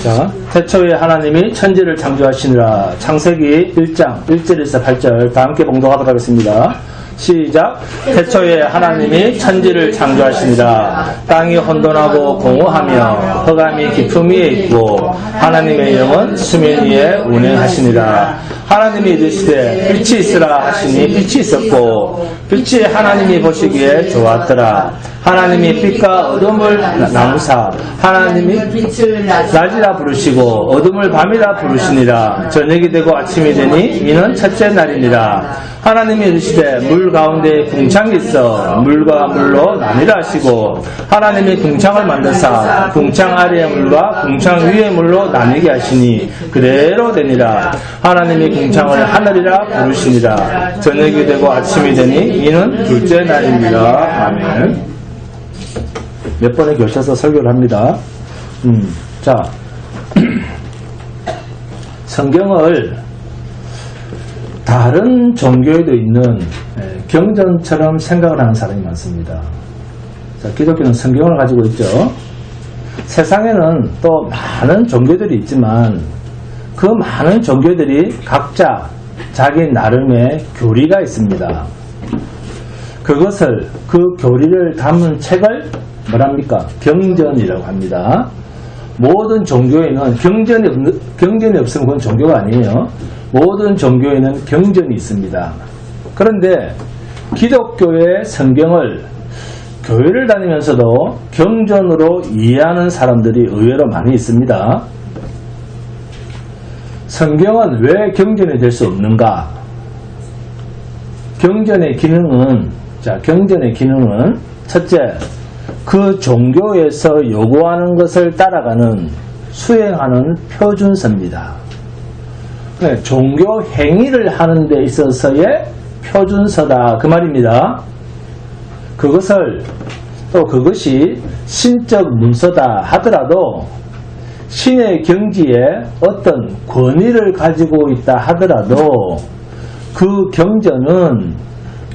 자, 태초에 하나님이 천지를 창조하시니라. 창세기 1장 1절에서 8절 다 함께 봉독하도록 하겠습니다. 시작. 태초에 하나님이 천지를 창조하시니라. 땅이 혼돈하고 공허하며 흑암이 깊음 위에 있고 하나님의 영은 수면 위에 운행하시니라. 하나님이 이르시되 빛이 있으라 하시니 빛이 있었고 빛이 하나님이 보시기에 좋았더라. 하나님이 빛과 어둠을 나누사 하나님이 빛을 낮이라 부르시고 어둠을 밤이라 부르시니라. 저녁이 되고 아침이 되니 이는 첫째 날이니라. 하나님이 이르시되 물 가운데 궁창이 있어 물과 물로 나뉘라 하시고 하나님이 궁창을 만드사 궁창 아래의 물과 궁창 위의 물로 나뉘게 하시니 그대로 되니라. 하나님이 궁창을 하늘이라 부르시니라. 저녁이 되고 아침이 되니 이는 둘째 날이니라. 아멘. 몇 번에 걸쳐서 설교를 합니다. 자, 성경을 다른 종교에도 있는 경전처럼 생각을 하는 사람이 많습니다. 자, 기독교는 성경을 가지고 있죠. 세상에는 또 많은 종교들이 있지만 그 많은 종교들이 각자 자기 나름의 교리가 있습니다. 그것을 그 교리를 담은 책을 뭐랍니까? 경전이라고 합니다. 모든 종교에는 경전이 없으면 그건 종교가 아니에요. 모든 종교에는 경전이 있습니다. 그런데 기독교의 성경을 교회를 다니면서도 경전으로 이해하는 사람들이 의외로 많이 있습니다. 성경은 왜 경전이 될 수 없는가? 경전의 기능은 첫째, 그 종교에서 요구하는 것을 따라가는 수행하는 표준서입니다. 종교 행위를 하는 데 있어서의 표준서다 그 말입니다. 그것이 신적 문서다 하더라도 신의 경지에 어떤 권위를 가지고 있다 하더라도 그 경전은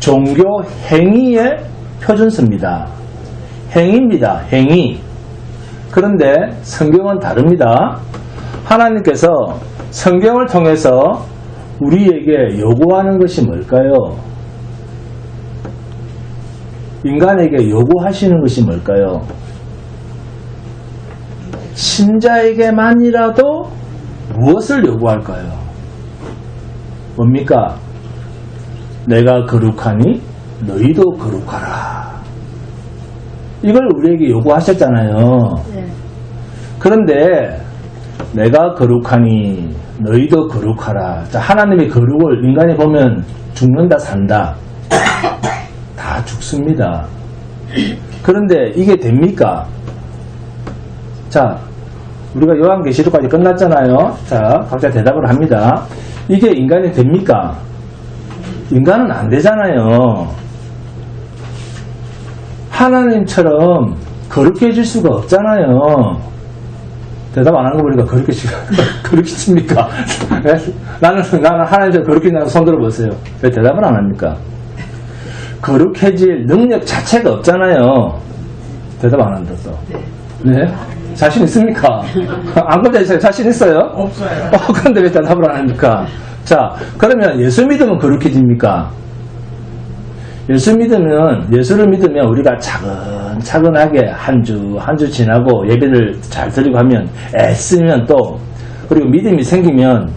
종교 행위의 표준서입니다. 행위입니다. 행위. 그런데 성경은 다릅니다. 하나님께서 성경을 통해서 우리에게 요구하는 것이 뭘까요? 인간에게 요구하시는 것이 뭘까요? 신자에게만이라도 무엇을 요구할까요? 뭡니까? 내가 거룩하니 너희도 거룩하라. 이걸 우리에게 요구하셨잖아요. 네. 그런데 내가 거룩하니 너희도 거룩하라. 자, 하나님의 거룩을 인간이 보면 죽는다 산다. 다 죽습니다. 그런데 이게 됩니까? 자, 우리가 요한계시록까지 끝났잖아요. 자, 각자 대답을 합니다. 이게 인간이 됩니까? 인간은 안 되잖아요. 하나님처럼 거룩해질 수가 없잖아요. 대답 안 하는 거 보니까 그렇게 칩니까? 나는 하나님처럼 거룩해진다고 손 들어보세요. 왜 대답을 안 합니까? 거룩해질 능력 자체가 없잖아요. 대답 안 한다 또. 네? 자신 있습니까? 안 그러세요? 자신 있어요? 없어요. 그런데 왜 대답을 안 합니까? 자, 그러면 예수 믿으면 거룩해집니까? 예수를 믿으면 우리가 차근차근하게 한 주 지나고 예배를 잘 드리고 하면 애쓰면 또 그리고 믿음이 생기면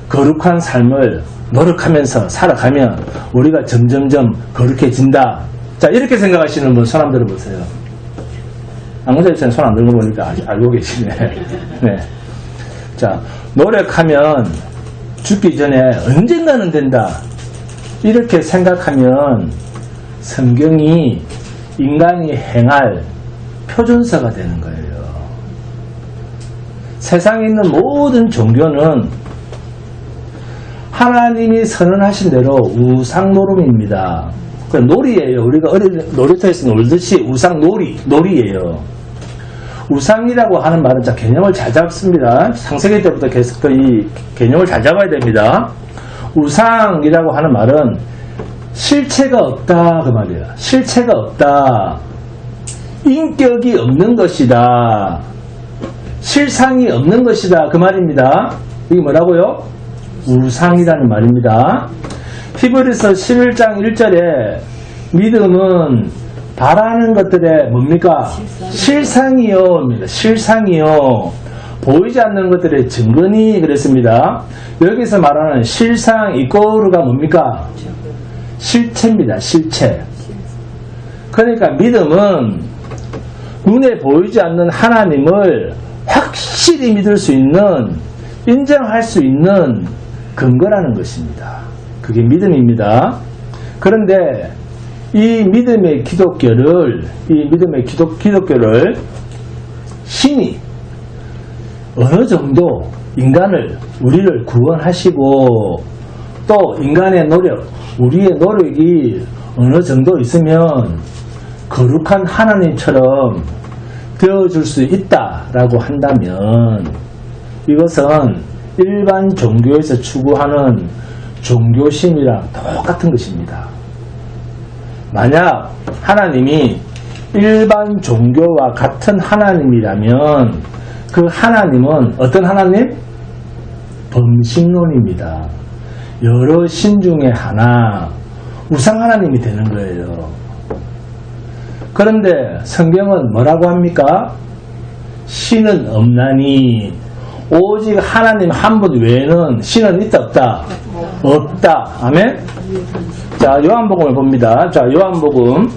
거룩한 삶을 노력하면서 살아가면 우리가 점점점 거룩해진다. 자, 이렇게 생각하시는 분 손 한번 들어보세요. 안근자님은 손 안 들고 보니까 알고 계시네. 네. 자, 노력하면 죽기 전에 언젠가는 된다. 이렇게 생각하면 성경이 인간이 행할 표준서가 되는 거예요. 세상에 있는 모든 종교는 하나님이 선언하신 대로 우상노름입니다. 그 놀이예요. 우리가 놀이터에서 놀듯이 놀이예요. 우상이라고 하는 말은 자, 개념을 잘 잡습니다. 창세기 때부터 계속 이 개념을 잘 잡아야 됩니다. 우상이라고 하는 말은 실체가 없다 그 말이에요. 실체가 없다. 인격이 없는 것이다. 실상이 없는 것이다. 그 말입니다. 이게 뭐라고요? 우상이라는 말입니다. 히브리서 11장 1절에 믿음은 바라는 것들의 뭡니까? 실상이요. 실상이요. 보이지 않는 것들의 증거니 그랬습니다. 여기서 말하는 실상 이꼬르가 뭡니까? 실체입니다. 실체. 그러니까 믿음은 눈에 보이지 않는 하나님을 확실히 믿을 수 있는, 인정할 수 있는 근거라는 것입니다. 그게 믿음입니다. 그런데 이 믿음의 기독교를 신이 어느 정도 인간을, 우리를 구원하시고 또 인간의 노력, 우리의 노력이 어느 정도 있으면 거룩한 하나님처럼 되어줄 수 있다라고 한다면 이것은 일반 종교에서 추구하는 종교심이랑 똑같은 것입니다. 만약 하나님이 일반 종교와 같은 하나님이라면 그 하나님은 어떤 하나님? 범신론입니다. 여러 신 중에 하나, 우상 하나님이 되는 거예요. 그런데 성경은 뭐라고 합니까? 신은 없나니 오직 하나님 한 분 외에는 신은 있다 없다? 없다. 아멘? 자, 요한복음을 봅니다. 자, 요한복음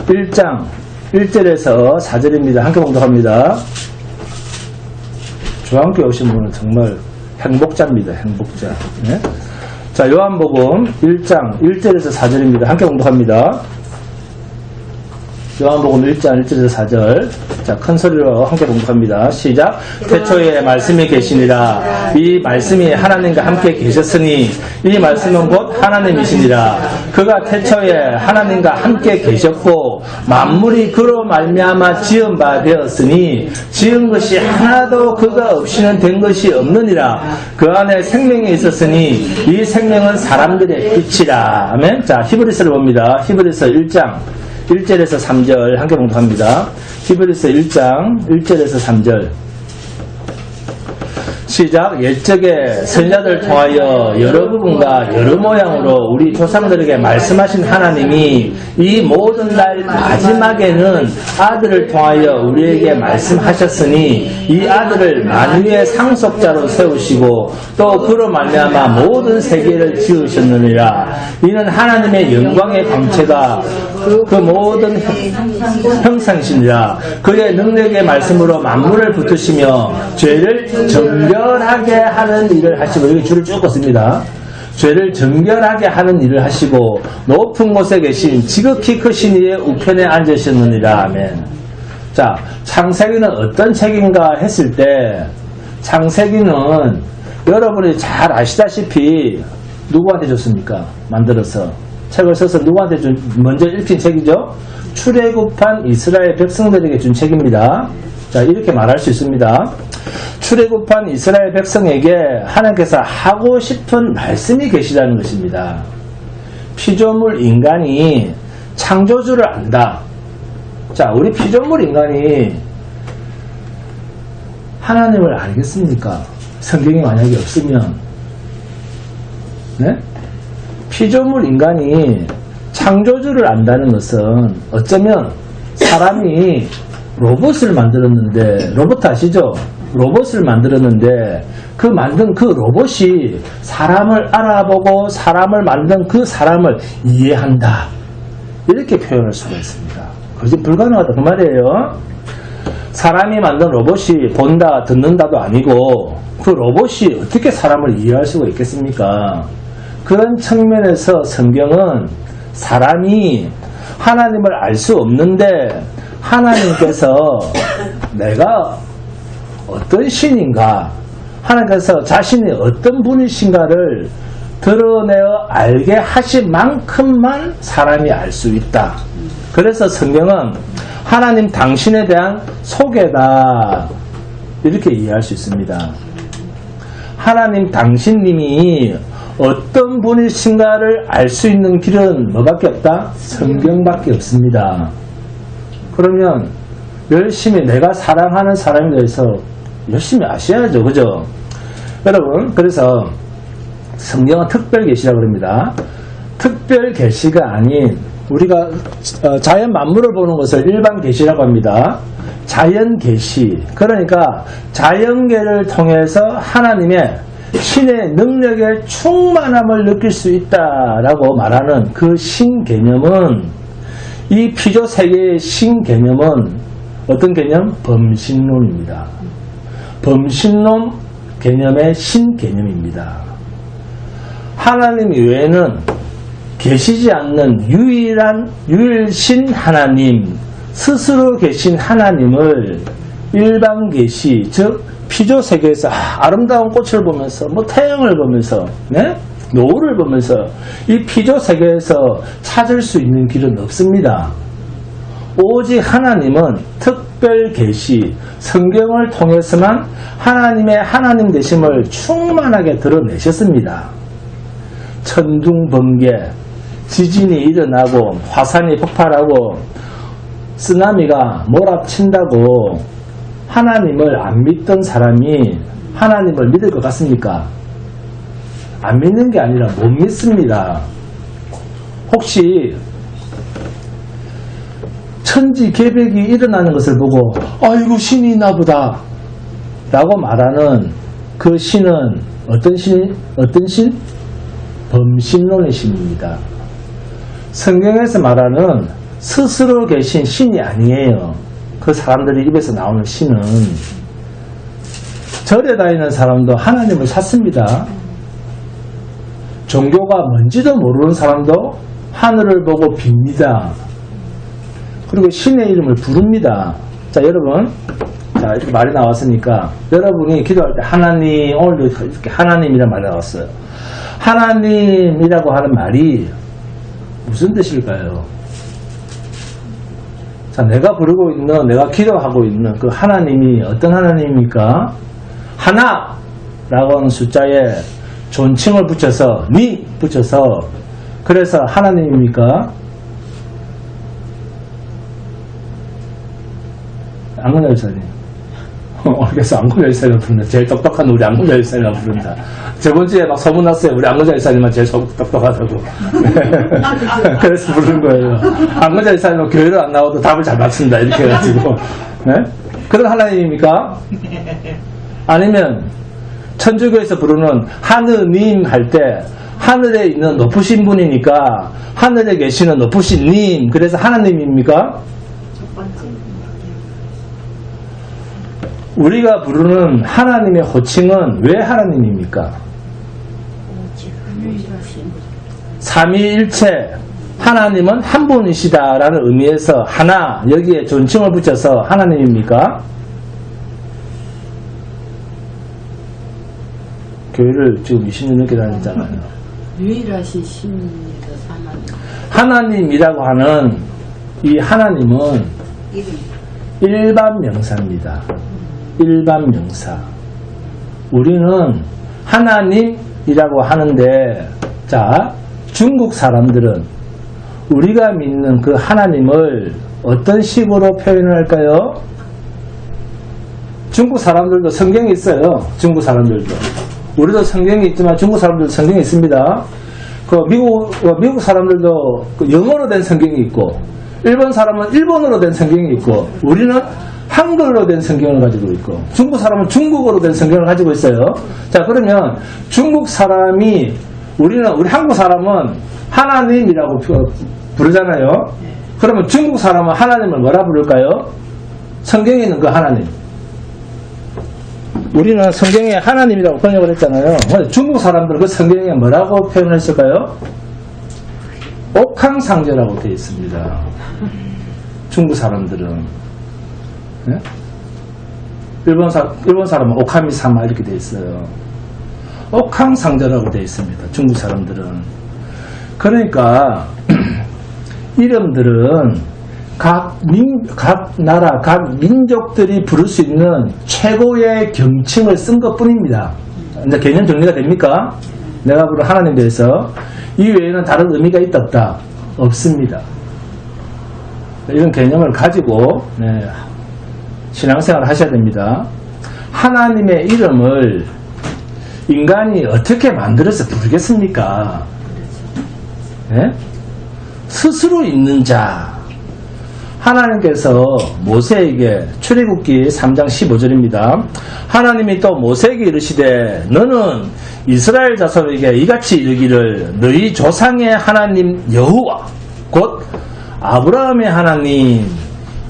1장 1절에서 4절입니다. 함께 봉독합니다. 저와 함께 오신 분은 정말 행복자입니다. 행복자. 네? 자, 요한복음 1장 1절에서 4절입니다. 함께 봉독합니다. 요한복음 1장 1절에서 4절. 자, 큰 소리로 함께 봉독합니다. 시작. 태초에 말씀이 계시니라. 이 말씀이 하나님과 함께 계셨으니 이 말씀은 곧 하나님이시니라. 그가 태초에 하나님과 함께 계셨고 만물이 그로 말미암아 지은 바 되었으니 지은 것이 하나도 그가 없이는 된 것이 없느니라. 그 안에 생명이 있었으니 이 생명은 사람들의 빛이라. 아멘. 자, 히브리서를 봅니다. 히브리서 1장 1절에서 3절 함께 봉독합니다. 히브리서 1장 1절에서 3절 시작. 옛적에 선자들 통하여 여러 부분과 여러 모양으로 우리 조상들에게 말씀하신 하나님이 이 모든 날 마지막에는 아들을 통하여 우리에게 말씀하셨으니 이 아들을 만유의 상속자로 세우시고 또 그로 말미암아 모든 세계를 지으셨느니라. 이는 하나님의 영광의 광채가 그 모든 형상이시니라. 그의 능력의 말씀으로 만물을 붙으시며 죄를 정결하게 하는 일을 하시고, 여기 줄을 쭉 긋습니다. 죄를 정결하게 하는 일을 하시고 높은 곳에 계신 지극히 크신 이의 우편에 앉으셨느니라. 아멘. 자, 창세기는 어떤 책인가 했을 때 창세기는 여러분이 잘 아시다시피 누구한테 줬습니까? 만들어서 책을 써서 누구한테 먼저 읽힌 책이죠? 출애굽한 이스라엘 백성들에게 준 책입니다. 자, 이렇게 말할 수 있습니다. 출애굽한 이스라엘 백성에게 하나님께서 하고 싶은 말씀이 계시다는 것입니다. 피조물 인간이 창조주를 안다. 자, 우리 피조물 인간이 하나님을 알겠습니까? 성경이 만약에 없으면. 네? 피조물 인간이 창조주를 안다는 것은 어쩌면 사람이 로봇을 만들었는데, 로봇 아시죠? 로봇을 만들었는데 그 만든 그 로봇이 사람을 알아보고 사람을 만든 그 사람을 이해한다. 이렇게 표현할 수가 있습니다. 그것이 불가능하다 그 말이에요. 사람이 만든 로봇이 본다 듣는다도 아니고 그 로봇이 어떻게 사람을 이해할 수가 있겠습니까? 그런 측면에서 성경은 사람이 하나님을 알 수 없는데 하나님께서 내가 어떤 신인가, 하나님께서 자신이 어떤 분이신가를 드러내어 알게 하신 만큼만 사람이 알 수 있다. 그래서 성경은 하나님 당신에 대한 소개다, 이렇게 이해할 수 있습니다. 하나님 당신님이 어떤 분이신가를 알 수 있는 길은 뭐밖에 없다? 성경밖에 없습니다. 그러면 열심히 내가 사랑하는 사람에 대해서 열심히 아셔야죠. 그죠? 여러분, 그래서 성경은 특별 계시라고 합니다. 특별 계시가 아닌 우리가 자연 만물을 보는 것을 일반 계시라고 합니다. 자연 계시. 그러니까 자연계를 통해서 하나님의 신의 능력의 충만함을 느낄 수 있다라고 말하는 그 신개념은, 이 피조 세계의 신개념은 어떤 개념? 범신론입니다. 범신론 개념의 신개념입니다. 하나님 외에는 계시지 않는 유일신 하나님, 스스로 계신 하나님을 일반 계시, 즉 피조 세계에서 아름다운 꽃을 보면서, 태양을 보면서, 네? 노을을 보면서 이 피조 세계에서 찾을 수 있는 길은 없습니다. 오직 하나님은 특별 계시, 성경을 통해서만 하나님의 하나님 되심을 충만하게 드러내셨습니다. 천둥 번개, 지진이 일어나고 화산이 폭발하고 쓰나미가 몰아친다고 하나님을 안 믿던 사람이 하나님을 믿을 것 같습니까? 안 믿는 게 아니라 못 믿습니다. 혹시 천지개벽이 일어나는 것을 보고 아이고 신이 있나 보다 라고 말하는 그 신은 어떤 신? 범신론의 신입니다. 성경에서 말하는 스스로 계신 신이 아니에요. 그 사람들의 입에서 나오는 신은, 절에 다니는 사람도 하나님을 찾습니다. 종교가 뭔지도 모르는 사람도 하늘을 보고 빕니다. 그리고 신의 이름을 부릅니다. 자, 여러분, 자, 이렇게 말이 나왔으니까 여러분이 기도할 때 하나님, 오늘도 이렇게 하나님이라는 말이 나왔어요. 하나님이라고 하는 말이 무슨 뜻일까요? 자, 내가 부르고 있는, 내가 기도하고 있는 그 하나님이 어떤 하나님입니까? 하나라고 하는 숫자에 존칭을 붙여서, 니 붙여서, 그래서 하나님입니까? 안근자 열사님. 그래서 안근자 열사님 부른다. 제일 똑똑한 우리 안근자 열사님 부른다. 저번주에 막 소문났어요. 우리 안근자 열사님만 제일 똑똑하다고. 그래서 부른 거예요. 안근자 열사님은 교회로 안 나와도 답을 잘 맞춘다. 이렇게 해가지고. 네? 그런 하나님입니까? 아니면 천주교에서 부르는 하느님 할 때 하늘에 있는 높으신 분이니까 하늘에 계시는 높으신 님, 그래서 하나님입니까? 첫 번째. 우리가 부르는 하나님의 호칭은 왜 하나님입니까? 삼위일체, 하나님은 한 분이시다라는 의미에서 하나, 여기에 존칭을 붙여서 하나님입니까? 교회를 지금 20년 넘게 다녔잖아요. 유일하신 신입니다. 하나님이라고 하는 이 하나님은 일반 명사입니다. 일반 명사. 우리는 하나님이라고 하는데, 자, 중국 사람들은 우리가 믿는 그 하나님을 어떤 식으로 표현을 할까요? 중국 사람들도 성경이 있어요. 중국 사람들도. 우리도 성경이 있지만 중국 사람들도 성경이 있습니다. 그 미국 사람들도 그 영어로 된 성경이 있고, 일본 사람은 일본어로 된 성경이 있고, 우리는 한글로 된 성경을 가지고 있고, 중국 사람은 중국어로 된 성경을 가지고 있어요. 자, 그러면 중국 사람이, 우리 한국 사람은 하나님이라고 부르잖아요. 그러면 중국 사람은 하나님을 뭐라 부를까요? 성경에 있는 그 하나님. 우리는 성경에 하나님이라고 번역을 했잖아요. 중국 사람들은 그 성경에 뭐라고 표현했을까요? 옥황상제라고 되어 있습니다. 중국 사람들은. 네? 일본 사람은 오카미사마 이렇게 되어 있어요. 옥황상제라고 되어 있습니다. 중국 사람들은. 그러니까 이름들은 각 나라, 각 민족들이 부를 수 있는 최고의 경칭을 쓴 것 뿐입니다. 이제 개념 정리가 됩니까? 내가 부른 하나님에 대해서 이 외에는 다른 의미가 있다 없다? 없습니다. 이런 개념을 가지고 신앙생활을 하셔야 됩니다. 하나님의 이름을 인간이 어떻게 만들어서 부르겠습니까? 예? 스스로 있는 자. 하나님께서 모세에게 출애굽기 3장 15절입니다. 하나님이 또 모세에게 이르시되 너는 이스라엘 자손에게 이같이 이르기를 너희 조상의 하나님 여호와 곧 아브라함의 하나님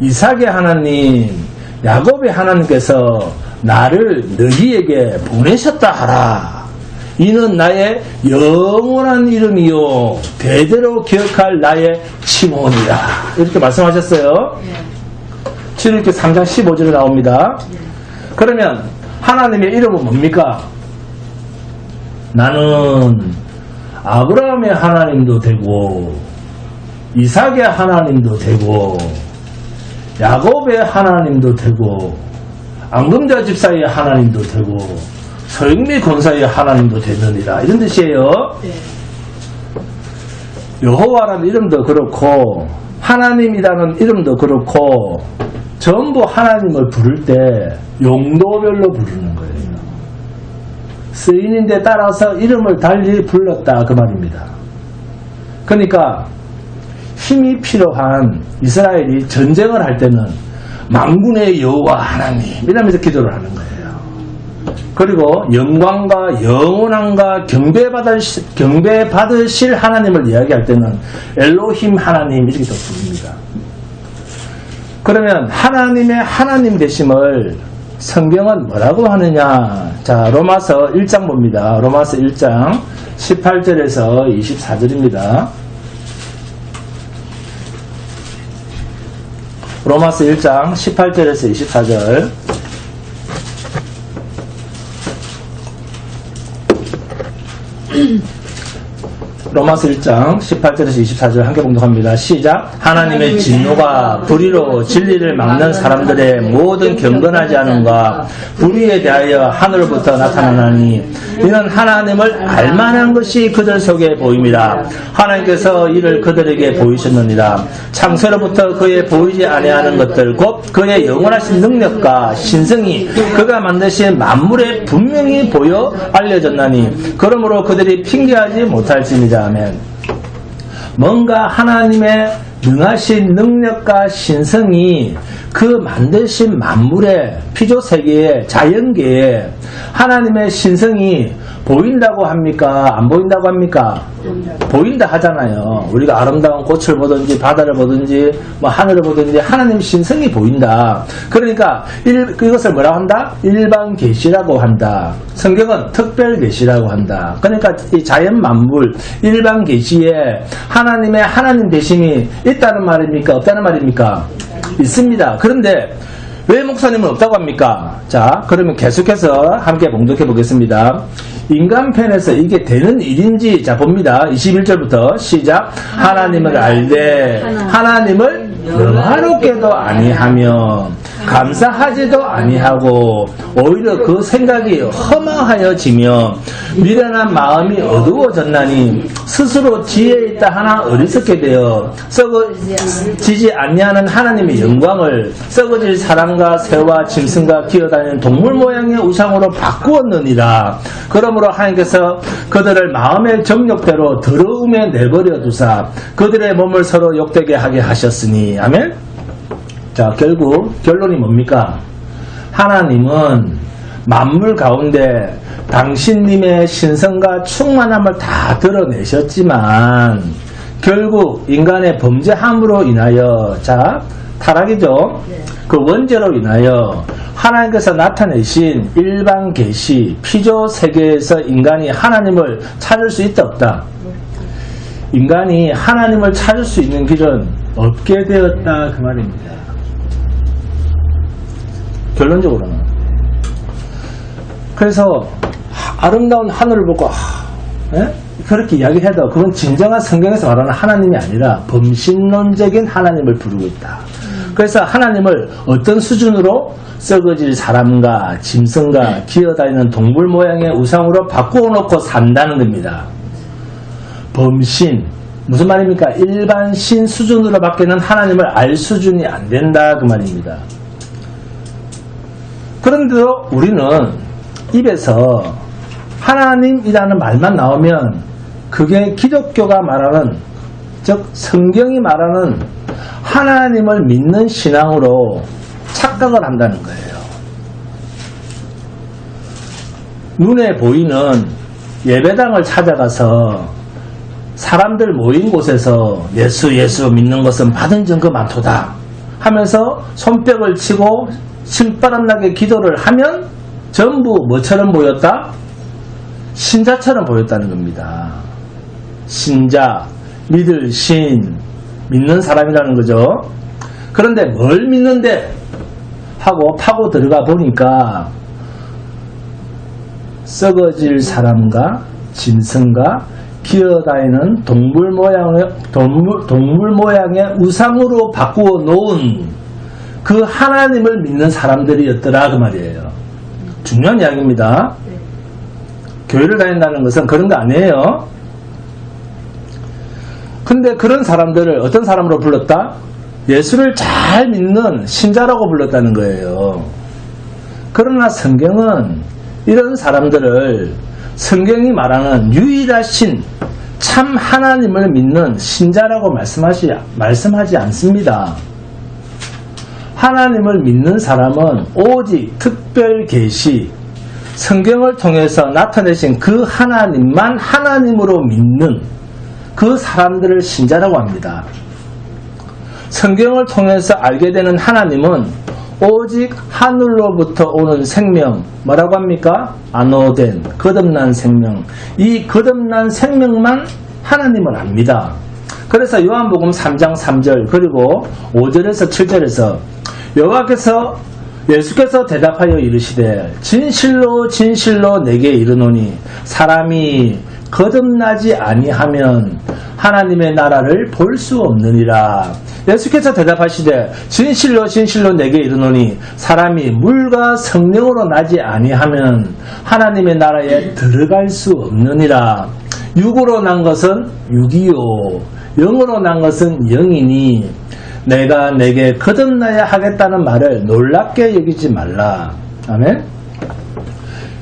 이삭의 하나님 야곱의 하나님께서 나를 너희에게 보내셨다 하라. 이는 나의 영원한 이름이요 대대로 기억할 나의 칭호니라. 이렇게 말씀하셨어요. 출애굽기 3장 15절에 나옵니다. 그러면 하나님의 이름은 뭡니까? 나는 아브라함의 하나님도 되고 이삭의 하나님도 되고 야곱의 하나님도 되고 앙금자 집사의 하나님도 되고 서영미 권사의 하나님도 되느니라. 이런 뜻이에요. 여호와라는 이름도 그렇고 하나님이라는 이름도 그렇고 전부 하나님을 부를 때 용도별로 부르는 거예요. 쓰인인데 따라서 이름을 달리 불렀다 그 말입니다. 그러니까 힘이 필요한 이스라엘이 전쟁을 할 때는 만군의 여호와 하나님 이러면서 기도를 하는 거예요. 그리고 영광과 영원함과 경배받으실 하나님을 이야기할 때는 엘로힘 하나님 이렇게 또 부릅니다. 그러면 하나님의 하나님 되심을 성경은 뭐라고 하느냐? 자, 로마서 1장 봅니다. 로마서 1장 18절에서 24절입니다. 로마서 1장 18절에서 24절. 로마서 1장 18절에서 24절 함께 봉독합니다. 시작. 하나님의 진노가 불의로 진리를 막는 사람들의 모든 경건하지 않음과 불의에 대하여 하늘로부터 나타나나니 이는 하나님을 알만한 것이 그들 속에 보임이라. 하나님께서 이를 그들에게 보이셨느니라. 창세로부터 그의 보이지 아니하는 것들 곧 그의 영원하신 능력과 신성이 그가 만드신 만물에 분명히 보여 알려졌나니 그러므로 그들이 핑계하지 못할지니라. 아멘. 뭔가 하나님의 능하신 능력과 신성이 그 만드신 만물의 피조세계에 자연계에 하나님의 신성이 보인다고 합니까? 안 보인다고 합니까? 보인다 하잖아요. 우리가 아름다운 꽃을 보든지 바다를 보든지 뭐 하늘을 보든지 하나님 신성이 보인다. 그러니까 이것을 뭐라고 한다? 일반 계시라고 한다. 성경은 특별 계시라고 한다. 그러니까 이 자연 만물 일반 계시에 하나님의 하나님 되심이 있다는 말입니까? 없다는 말입니까? 있습니다. 그런데 왜 목사님은 없다고 합니까? 자, 그러면 계속해서 함께 봉독해 보겠습니다. 인간편에서 이게 되는 일인지 자 봅니다. 21절부터 시작. 하나님을 알되 하나님을 영화롭게도 아니하며 감사하지도 아니하고 오히려 그 생각이 허망하여지며 미련한 마음이 어두워졌나니 스스로 지혜에 있다 하나 어리석게 되어 썩어지지 아니하는 하나님의 영광을 썩어질 사람과 새와 짐승과 기어다니는 동물 모양의 우상으로 바꾸었느니라. 그러므로 하나님께서 그들을 마음의 정욕대로 더러움에 내버려 두사 그들의 몸을 서로 욕되게 하게 하셨으니. 아멘. 자, 결국 결론이 뭡니까? 하나님은 만물 가운데 당신님의 신성과 충만함을 다 드러내셨지만 결국 인간의 범죄함으로 인하여 자 타락이죠. 그 원죄로 인하여 하나님께서 나타내신 일반 계시 피조 세계에서 인간이 하나님을 찾을 수 있다 없다? 인간이 하나님을 찾을 수 있는 길은 없게 되었다 그 말입니다. 결론적으로는. 그래서 아름다운 하늘을 보고 그렇게 이야기해도 그건 진정한 성경에서 말하는 하나님이 아니라 범신론적인 하나님을 부르고 있다. 그래서 하나님을 어떤 수준으로 썩어질 사람과 짐승과 기어다니는 동물 모양의 우상으로 바꾸어놓고 산다는 겁니다. 범신 무슨 말입니까? 일반 신 수준으로 밖에는 하나님을 알 수준이 안 된다 그 말입니다. 그런데도 우리는 입에서 하나님이라는 말만 나오면 그게 기독교가 말하는, 즉 성경이 말하는 하나님을 믿는 신앙으로 착각을 한다는 거예요. 눈에 보이는 예배당을 찾아가서 사람들 모인 곳에서 예수 믿는 것은 받은 증거 많도다 하면서 손뼉을 치고 신바람나게 기도를 하면 전부 뭐처럼 보였다? 신자처럼 보였다는 겁니다. 신자, 믿을 신, 믿는 사람이라는 거죠. 그런데 뭘 믿는데? 하고 파고 들어가 보니까 썩어질 사람과 짐승과 기어다니는 동물 모양의 우상으로 바꾸어 놓은 그 하나님을 믿는 사람들이었더라 그 말이에요. 중요한 이야기입니다. 교회를 다닌다는 것은 그런 거 아니에요. 근데 그런 사람들을 어떤 사람으로 불렀다? 예수를 잘 믿는 신자라고 불렀다는 거예요. 그러나 성경은 이런 사람들을 성경이 말하는 유일하신 참 하나님을 믿는 신자라고 말씀하지 않습니다. 하나님을 믿는 사람은 오직 특별 계시, 성경을 통해서 나타내신 그 하나님만 하나님으로 믿는 그 사람들을 신자라고 합니다. 성경을 통해서 알게 되는 하나님은 오직 하늘로부터 오는 생명, 뭐라고 합니까? 안호된, 거듭난 생명. 이 거듭난 생명만 하나님을 압니다. 그래서 요한복음 3장 3절 그리고 5절에서 7절에서 여호와께서 예수께서 대답하여 이르시되 진실로 진실로 내게 이르노니 사람이 거듭나지 아니하면 하나님의 나라를 볼 수 없느니라. 예수께서 대답하시되 진실로 진실로 내게 이르노니 사람이 물과 성령으로 나지 아니하면 하나님의 나라에 들어갈 수 없느니라. 육으로 난 것은 육이요 영으로 난 것은 영이니 내가 내게 거듭나야 하겠다는 말을 놀랍게 여기지 말라. 아멘.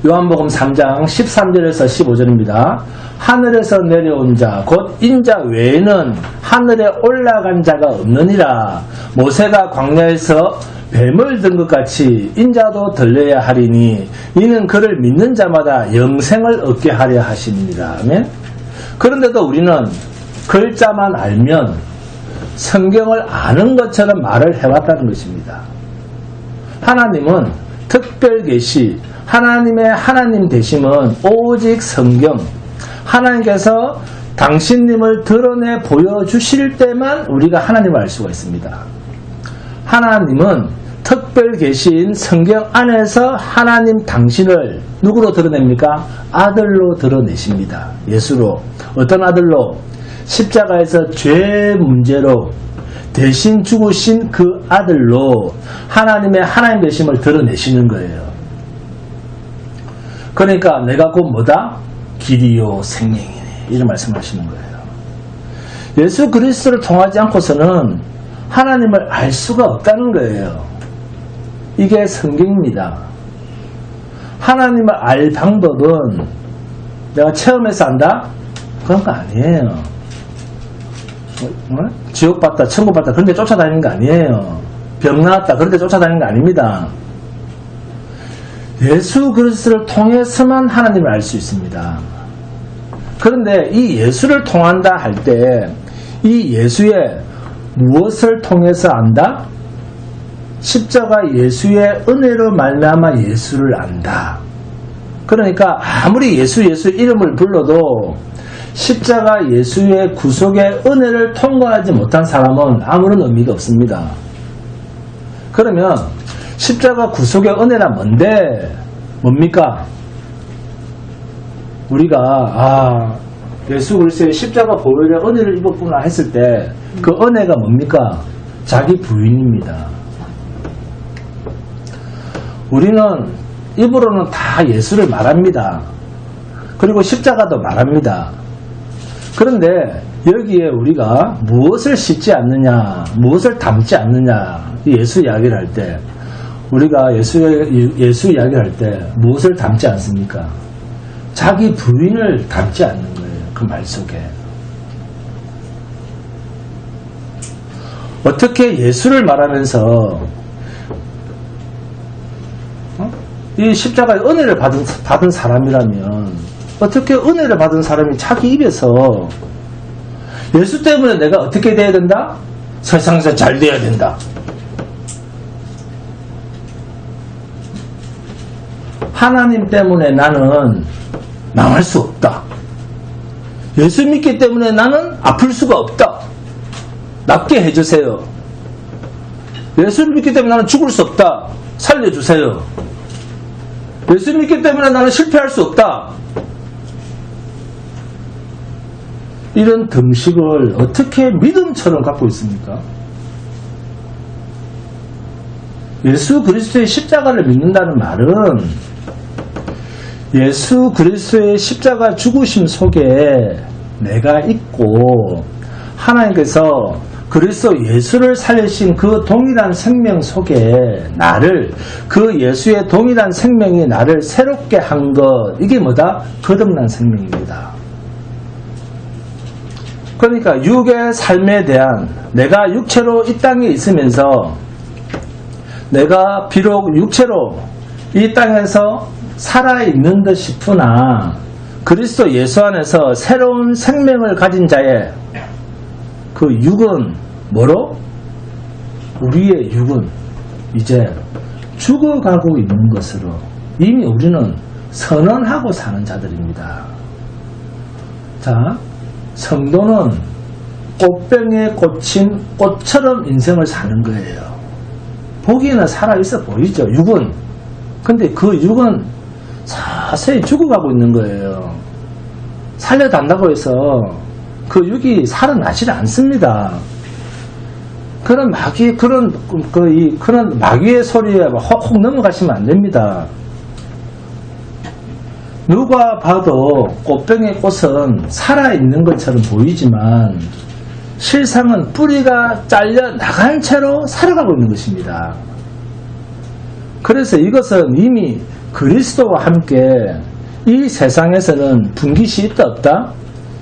요한복음 3장 13절에서 15절입니다. 하늘에서 내려온 자 곧 인자 외에는 하늘에 올라간 자가 없느니라. 모세가 광야에서 뱀을 든 것 같이 인자도 들려야 하리니 이는 그를 믿는 자마다 영생을 얻게 하려 하십니다. 아멘. 그런데도 우리는 글자만 알면 성경을 아는 것처럼 말을 해왔다는 것입니다. 하나님은 특별 계시, 하나님의 하나님 되심은 오직 성경, 하나님께서 당신님을 드러내 보여주실 때만 우리가 하나님을 알 수가 있습니다. 하나님은 특별 계시인 성경 안에서 하나님 당신을 누구로 드러냅니까? 아들로 드러내십니다. 예수로. 어떤 아들로? 십자가에서 죄 문제로 대신 죽으신 그 아들로 하나님의 하나님 되심을 드러내시는 거예요. 그러니까 내가 곧 뭐다? 길이요 생명이네. 이런 말씀하시는 거예요. 예수 그리스도를 통하지 않고서는 하나님을 알 수가 없다는 거예요. 이게 성경입니다. 하나님을 알 방법은 내가 체험해서 안다? 그런 거 아니에요. 지옥 봤다, 천국 봤다, 그런 데 쫓아다니는 거 아니에요. 병 나았다, 그런 데 쫓아다니는 거 아닙니다. 예수 그리스도를 통해서만 하나님을 알 수 있습니다. 그런데 이 예수를 통한다 할 때 이 예수의 무엇을 통해서 안다? 십자가 예수의 은혜로 말미암아 예수를 안다. 그러니까 아무리 예수 이름을 불러도 십자가 예수의 구속의 은혜를 통과하지 못한 사람은 아무런 의미가 없습니다. 그러면 십자가 구속의 은혜란 뭔데? 뭡니까? 우리가 예수 그리스도의 십자가 보혈의 은혜를 입었구나 했을 때 그 은혜가 뭡니까? 자기 부인입니다. 우리는 입으로는 다 예수를 말합니다. 그리고 십자가도 말합니다. 그런데 여기에 우리가 무엇을 싣지 않느냐, 무엇을 담지 않느냐, 예수 이야기를 할 때 우리가 예수 이야기할 때 무엇을 담지 않습니까? 자기 부인을 담지 않는 거예요. 그 말 속에. 어떻게 예수를 말하면서 이 십자가의 은혜를 받은 사람이라면 어떻게 은혜를 받은 사람이 자기 입에서 예수 때문에 내가 어떻게 돼야 된다? 세상에서 잘 돼야 된다. 하나님 때문에 나는 망할 수 없다. 예수 믿기 때문에 나는 아플 수가 없다. 낫게 해주세요. 예수를 믿기 때문에 나는 죽을 수 없다. 살려주세요. 예수 믿기 때문에 나는 실패할 수 없다. 이런 등식을 어떻게 믿음처럼 갖고 있습니까? 예수 그리스도의 십자가를 믿는다는 말은 예수 그리스도의 십자가 죽으심 속에 내가 있고 하나님께서 그리스도 예수를 살리신 그 동일한 생명 속에 나를 그 예수의 동일한 생명이 나를 새롭게 한 것 이게 뭐다? 거듭난 생명입니다. 그러니까 육의 삶에 대한 내가 육체로 이 땅에 있으면서 내가 비록 육체로 이 땅에서 살아있는 듯 싶으나 그리스도 예수 안에서 새로운 생명을 가진 자의 그 육은 뭐로? 우리의 육은 이제 죽어가고 있는 것으로 이미 우리는 선언하고 사는 자들입니다. 자, 성도는 꽃병에 꽂힌 꽃처럼 인생을 사는 거예요. 보기에는 살아있어 보이죠, 육은. 근데 그 육은 서서히 죽어가고 있는 거예요. 살려단다고 해서 그 육이 살아나질 않습니다. 그런 마귀의 소리에 혹 넘어가시면 안 됩니다. 누가 봐도 꽃병의 꽃은 살아있는 것처럼 보이지만 실상은 뿌리가 잘려 나간 채로 살아가고 있는 것입니다. 그래서 이것은 이미 그리스도와 함께 이 세상에서는 분깃이 있다 없다?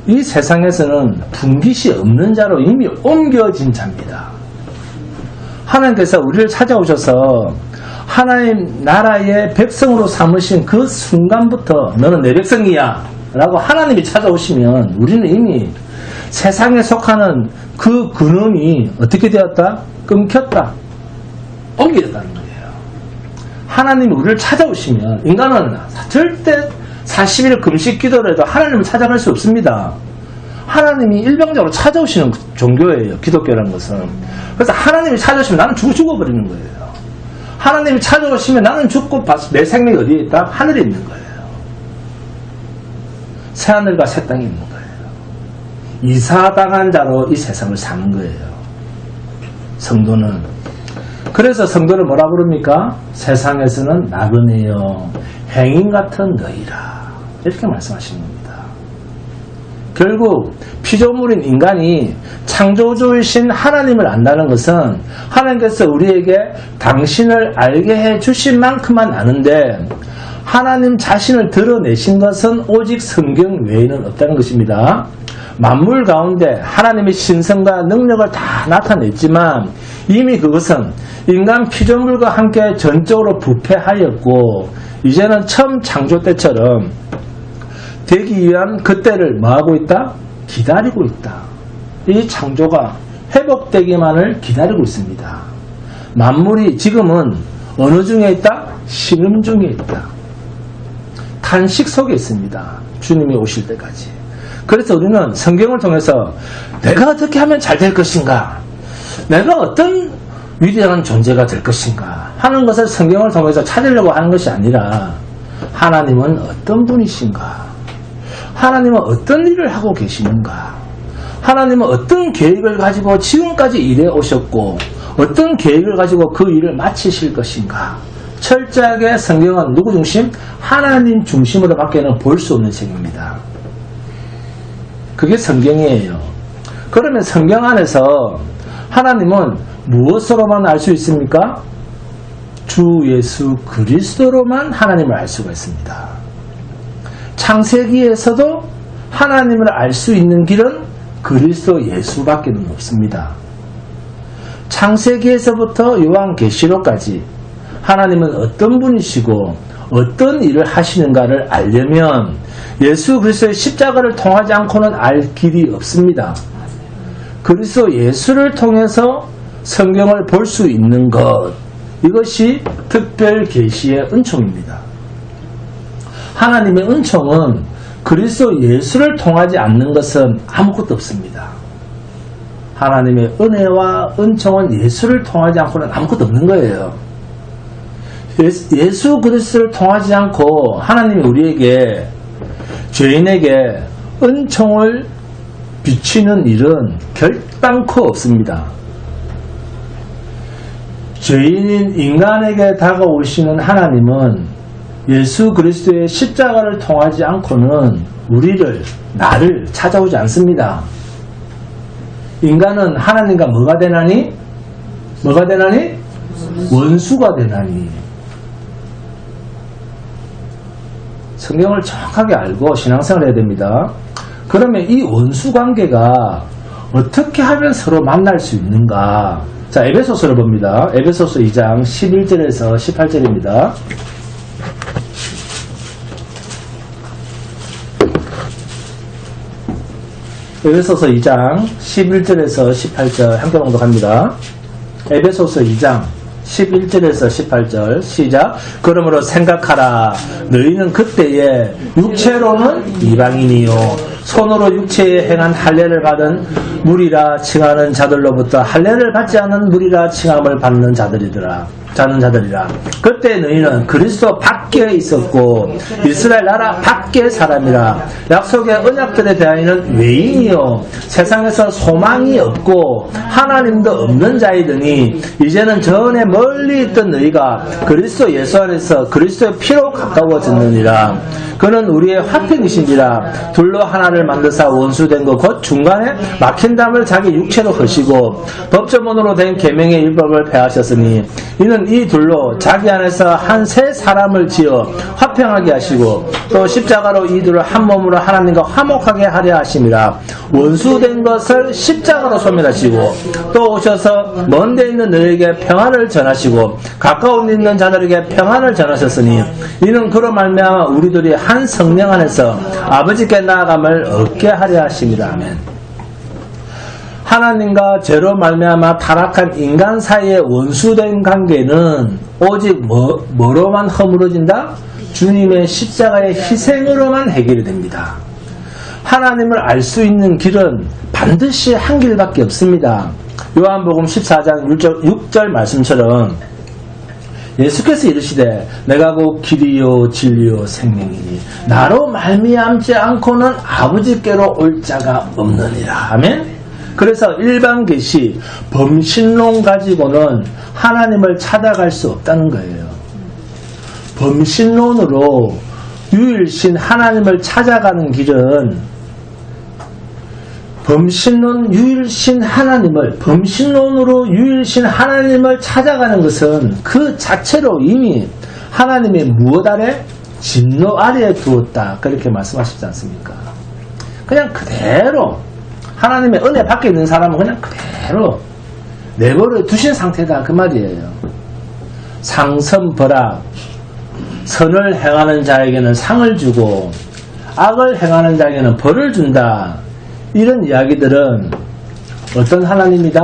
이 세상에서는 분깃이 없는 자로 이미 옮겨진 자입니다. 하나님께서 우리를 찾아오셔서 하나님 나라의 백성으로 삼으신 그 순간부터 너는 내 백성이야 라고 하나님이 찾아오시면 우리는 이미 세상에 속하는 그 근원이 어떻게 되었다? 끊겼다. 옮겨졌다는 거예요. 하나님이 우리를 찾아오시면 인간은 절대 40일 금식 기도를 해도 하나님을 찾아갈 수 없습니다. 하나님이 일방적으로 찾아오시는 종교예요. 기독교라는 것은. 그래서 하나님이 찾아오시면 나는 죽어버리는 거예요. 하나님이 찾아오시면 나는 죽고 내 생명이 어디에 있다? 하늘에 있는 거예요. 새하늘과 새 땅에 있는 거예요. 이사당한 자로 이 세상을 사는 거예요. 성도는. 그래서 성도를 뭐라 부릅니까? 세상에서는 나그네요 행인 같은 너희라 이렇게 말씀하시는 겁니다. 결국 피조물인 인간이 창조주이신 하나님을 안다는 것은 하나님께서 우리에게 당신을 알게 해 주신 만큼만 아는데 하나님 자신을 드러내신 것은 오직 성경 외에는 없다는 것입니다. 만물 가운데 하나님의 신성과 능력을 다 나타냈지만 이미 그것은 인간 피조물과 함께 전적으로 부패하였고 이제는 처음 창조 때처럼 되기 위한 그때를 뭐하고 있다? 기다리고 있다. 이 창조가 회복되기만을 기다리고 있습니다. 만물이 지금은 어느 중에 있다? 신음 중에 있다. 탄식 속에 있습니다. 주님이 오실 때까지. 그래서 우리는 성경을 통해서 내가 어떻게 하면 잘 될 것인가? 내가 어떤 위대한 존재가 될 것인가? 하는 것을 성경을 통해서 찾으려고 하는 것이 아니라 하나님은 어떤 분이신가? 하나님은 어떤 일을 하고 계시는가? 하나님은 어떤 계획을 가지고 지금까지 일해 오셨고 어떤 계획을 가지고 그 일을 마치실 것인가? 철저하게 성경은 누구 중심? 하나님 중심으로 밖에는 볼 수 없는 책입니다. 그게 성경이에요. 그러면 성경 안에서 하나님은 무엇으로만 알 수 있습니까? 주 예수 그리스도로만 하나님을 알 수가 있습니다. 창세기에서도 하나님을 알 수 있는 길은 그리스도 예수밖에 없습니다. 창세기에서부터 요한계시록까지 하나님은 어떤 분이시고 어떤 일을 하시는가를 알려면 예수 그리스도의 십자가를 통하지 않고는 알 길이 없습니다. 그리스도 예수를 통해서 성경을 볼 수 있는 것, 이것이 특별 계시의 은총입니다. 하나님의 은총은 그리스도 예수를 통하지 않는 것은 아무것도 없습니다. 하나님의 은혜와 은총은 예수를 통하지 않고는 아무것도 없는 거예요. 예수 그리스도를 통하지 않고 하나님이 우리에게, 죄인에게 은총을 비치는 일은 결단코 없습니다. 죄인인 인간에게 다가오시는 하나님은 예수 그리스도의 십자가를 통하지 않고는 나를 찾아오지 않습니다. 인간은 하나님과 뭐가 되나니? 원수가 되나니. 성경을 정확하게 알고 신앙생활을 해야 됩니다. 그러면 이 원수 관계가 어떻게 하면 서로 만날 수 있는가? 자, 에베소서를 봅니다. 에베소서 2장 11절에서 18절입니다. 에베소서 2장 11절에서 18절 함께 봉독합니다. 에베소서 2장 11절에서 18절 시작. 그러므로 생각하라. 너희는 그때에 육체로는 이방인이요 손으로 육체에 행한 할례를 받은 무리라 칭하는 자들로부터 할례를 받지 않은 무리라 칭함을 받는 자들이라. 그때 너희는 그리스도 밖에 있었고 이스라엘 나라 밖의 사람이라. 약속의 언약들에 대하여는 외인이요 세상에서 소망이 없고 하나님도 없는 자이더니 이제는 전에 멀리 있던 너희가 그리스도 예수 안에서 그리스도의 피로 가까워졌느니라. 그는 우리의 화평이신지라. 둘로 하나를 만드사 원수된 것 곧 중간에 막힌 담을 자기 육체로 허시고 법조문으로 된 계명의 율법을 폐하셨으니 이는 이 둘로 자기 안에서 한 새 사람을 지어 화평하게 하시고 또 십자가로 이 둘을 한 몸으로 하나님과 화목하게 하려 하심이라. 원수된 것을 십자가로 소멸하시고 또 오셔서 먼데 있는 너희에게 평안을 전하시고 가까운 데 있는 자들에게 평안을 전하셨으니 이는 그로 말미암아 우리들이 한 성령 안에서 아버지께 나아감을 얻게 하려 하심이라. 아멘. 하나님과 죄로 말미암아 타락한 인간 사이의 원수된 관계는 오직 뭐로만 허물어진다? 주님의 십자가의 희생으로만 해결이 됩니다. 하나님을 알 수 있는 길은 반드시 한 길밖에 없습니다. 요한복음 14장 6절 말씀처럼 예수께서 이르시되 내가 곧 길이요 진리요 생명이니 나로 말미암지 않고는 아버지께로 올 자가 없느니라. 아멘. 그래서 일반 계시 범신론 가지고는 하나님을 찾아갈 수 없다는 거예요. 범신론으로 유일신 하나님을 찾아가는 길은 범신론으로 유일신 하나님을 찾아가는 것은 그 자체로 이미 하나님의 무엇 아래? 진노 아래에 두었다. 그렇게 말씀하시지 않습니까? 그냥 그대로 하나님의 은혜 밖에 있는 사람은 그냥 그대로 내버려 두신 상태다. 그 말이에요. 상선벌악. 선을 행하는 자에게는 상을 주고 악을 행하는 자에게는 벌을 준다. 이런 이야기들은 어떤 하나님이다?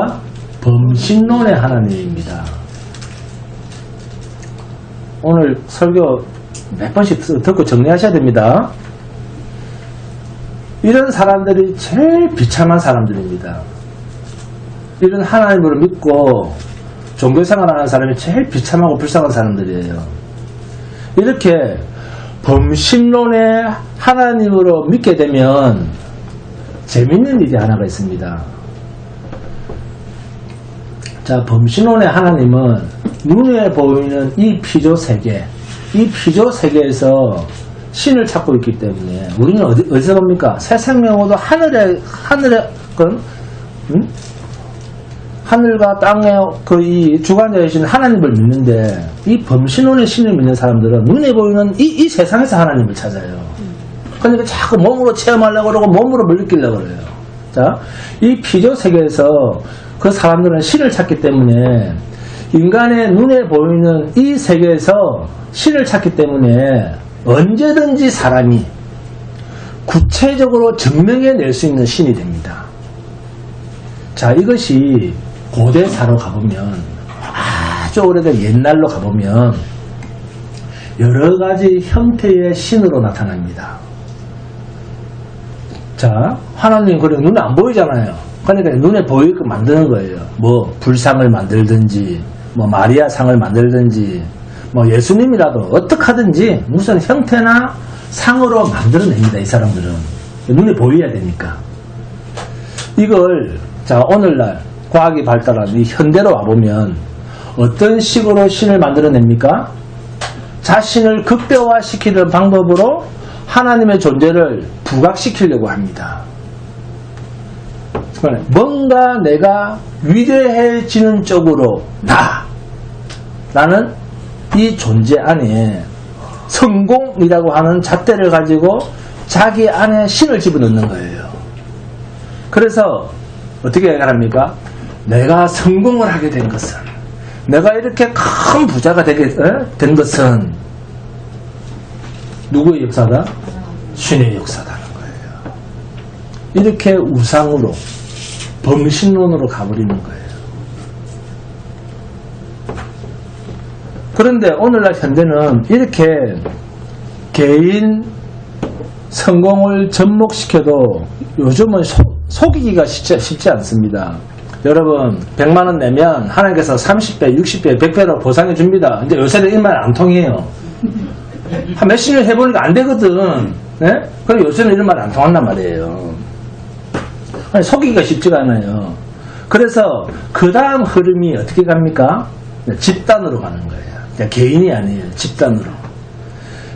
범신론의 하나님입니다. 오늘 설교 몇 번씩 듣고 정리하셔야 됩니다. 이런 사람들이 제일 비참한 사람들입니다. 이런 하나님을 믿고 종교생활하는 사람이 제일 비참하고 불쌍한 사람들이에요. 이렇게 범신론의 하나님으로 믿게 되면 재밌는 일이 하나가 있습니다. 자, 범신론의 하나님은 눈에 보이는 이 피조 세계에서 신을 찾고 있기 때문에 우리는 어디서 봅니까? 새 생명으로 하늘에 하늘과 땅의 그 이 주관자이신 하나님을 믿는데 이 범신론의 신을 믿는 사람들은 눈에 보이는 이 세상에서 하나님을 찾아요. 그러니까 자꾸 몸으로 체험하려고 그러고 몸으로 느끼려고 그래요. 자, 이 피조 세계에서 그 사람들은 신을 찾기 때문에 인간의 눈에 보이는 이 세계에서 신을 찾기 때문에 언제든지 사람이 구체적으로 증명해낼 수 있는 신이 됩니다. 자, 이것이 고대사로 가보면 아주 오래된 옛날로 가보면 여러 가지 형태의 신으로 나타납니다. 자, 하나님 그래 눈에 안 보이잖아요. 그러니까 눈에 보이게 만드는 거예요. 뭐 불상을 만들든지 뭐 마리아 상을 만들든지 뭐 예수님이라도 어떻게 하든지 무슨 형태나 상으로 만들어냅니다. 이 사람들은 눈에 보여야 되니까. 이걸 자 오늘날 과학이 발달한 이 현대로 와보면 어떤 식으로 신을 만들어냅니까? 자신을 극대화시키는 방법으로 하나님의 존재를 부각시키려고 합니다. 뭔가 내가 위대해지는 쪽으로 나는 이 존재 안에 성공이라고 하는 잣대를 가지고 자기 안에 신을 집어넣는 거예요. 그래서 어떻게 얘기합니까? 내가 성공을 하게 된 것은, 내가 이렇게 큰 부자가 되게 된 것은 누구의 역사다? 신의 역사다는 거예요. 이렇게 우상으로 범신론으로 가버리는 거예요. 그런데 오늘날 현대는 이렇게 개인 성공을 접목시켜도 요즘은 속이기가 쉽지 않습니다. 여러분 100만원 내면 하나님께서 30배, 60배, 100배로 보상해 줍니다. 근데 요새는 이 말 안 통해요. 한 몇십 년 해보니까 안 되거든. 네? 그럼 요새는 이런 말 안 통한단 말이에요. 아니, 속이기가 쉽지가 않아요. 그래서 그 다음 흐름이 어떻게 갑니까? 집단으로 가는 거예요. 그러니까 개인이 아니에요. 집단으로.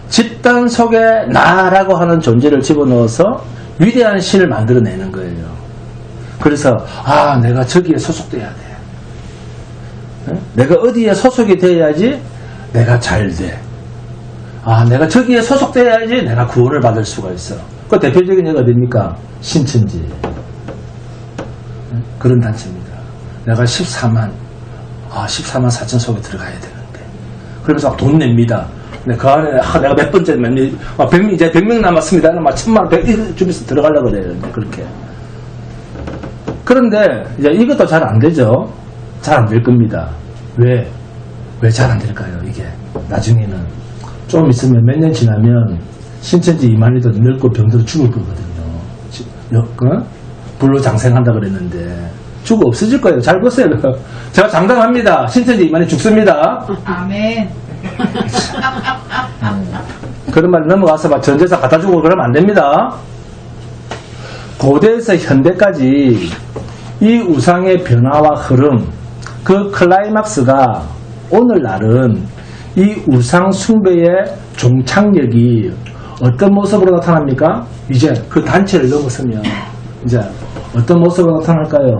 집단 속에 나라고 하는 존재를 집어넣어서 위대한 신을 만들어내는 거예요. 그래서 내가 저기에 소속돼야 돼. 내가 어디에 소속이 돼야지 내가 잘 돼. 내가 저기에 소속돼야지 내가 구원을 받을 수가 있어. 그 대표적인 예가 어딥니까? 신천지. 그런 단체입니다. 내가 14만 4천 속에 들어가야 되는데. 그러면서 막 돈 냅니다. 근데 그 안에 내가 몇 번째 이제 100명 남았습니다. 막 1000만 원, 100일 준비해서 들어가려고 그래요. 그렇게. 그런데 이제 이것도 잘 안 되죠. 잘 안 될 겁니다. 왜 잘 안 될까요? 이게 나중에는 좀 있으면 몇 년 지나면 신천지 이만희도 늙고 병들어 죽을 거거든요. 불로 장생한다 그랬는데 죽어 없어질 거예요. 잘 보세요. 제가 장담합니다. 신천지 이만희 죽습니다. 아멘. 그런 말 넘어가서 막 전재산 갖다 주고 그러면 안 됩니다. 고대에서 현대까지 이 우상의 변화와 흐름, 그 클라이막스가 오늘날은 이 우상 숭배의 종착역이 어떤 모습으로 나타납니까? 이제 그 단체를 넘어서면 이제 어떤 모습으로 나타날까요?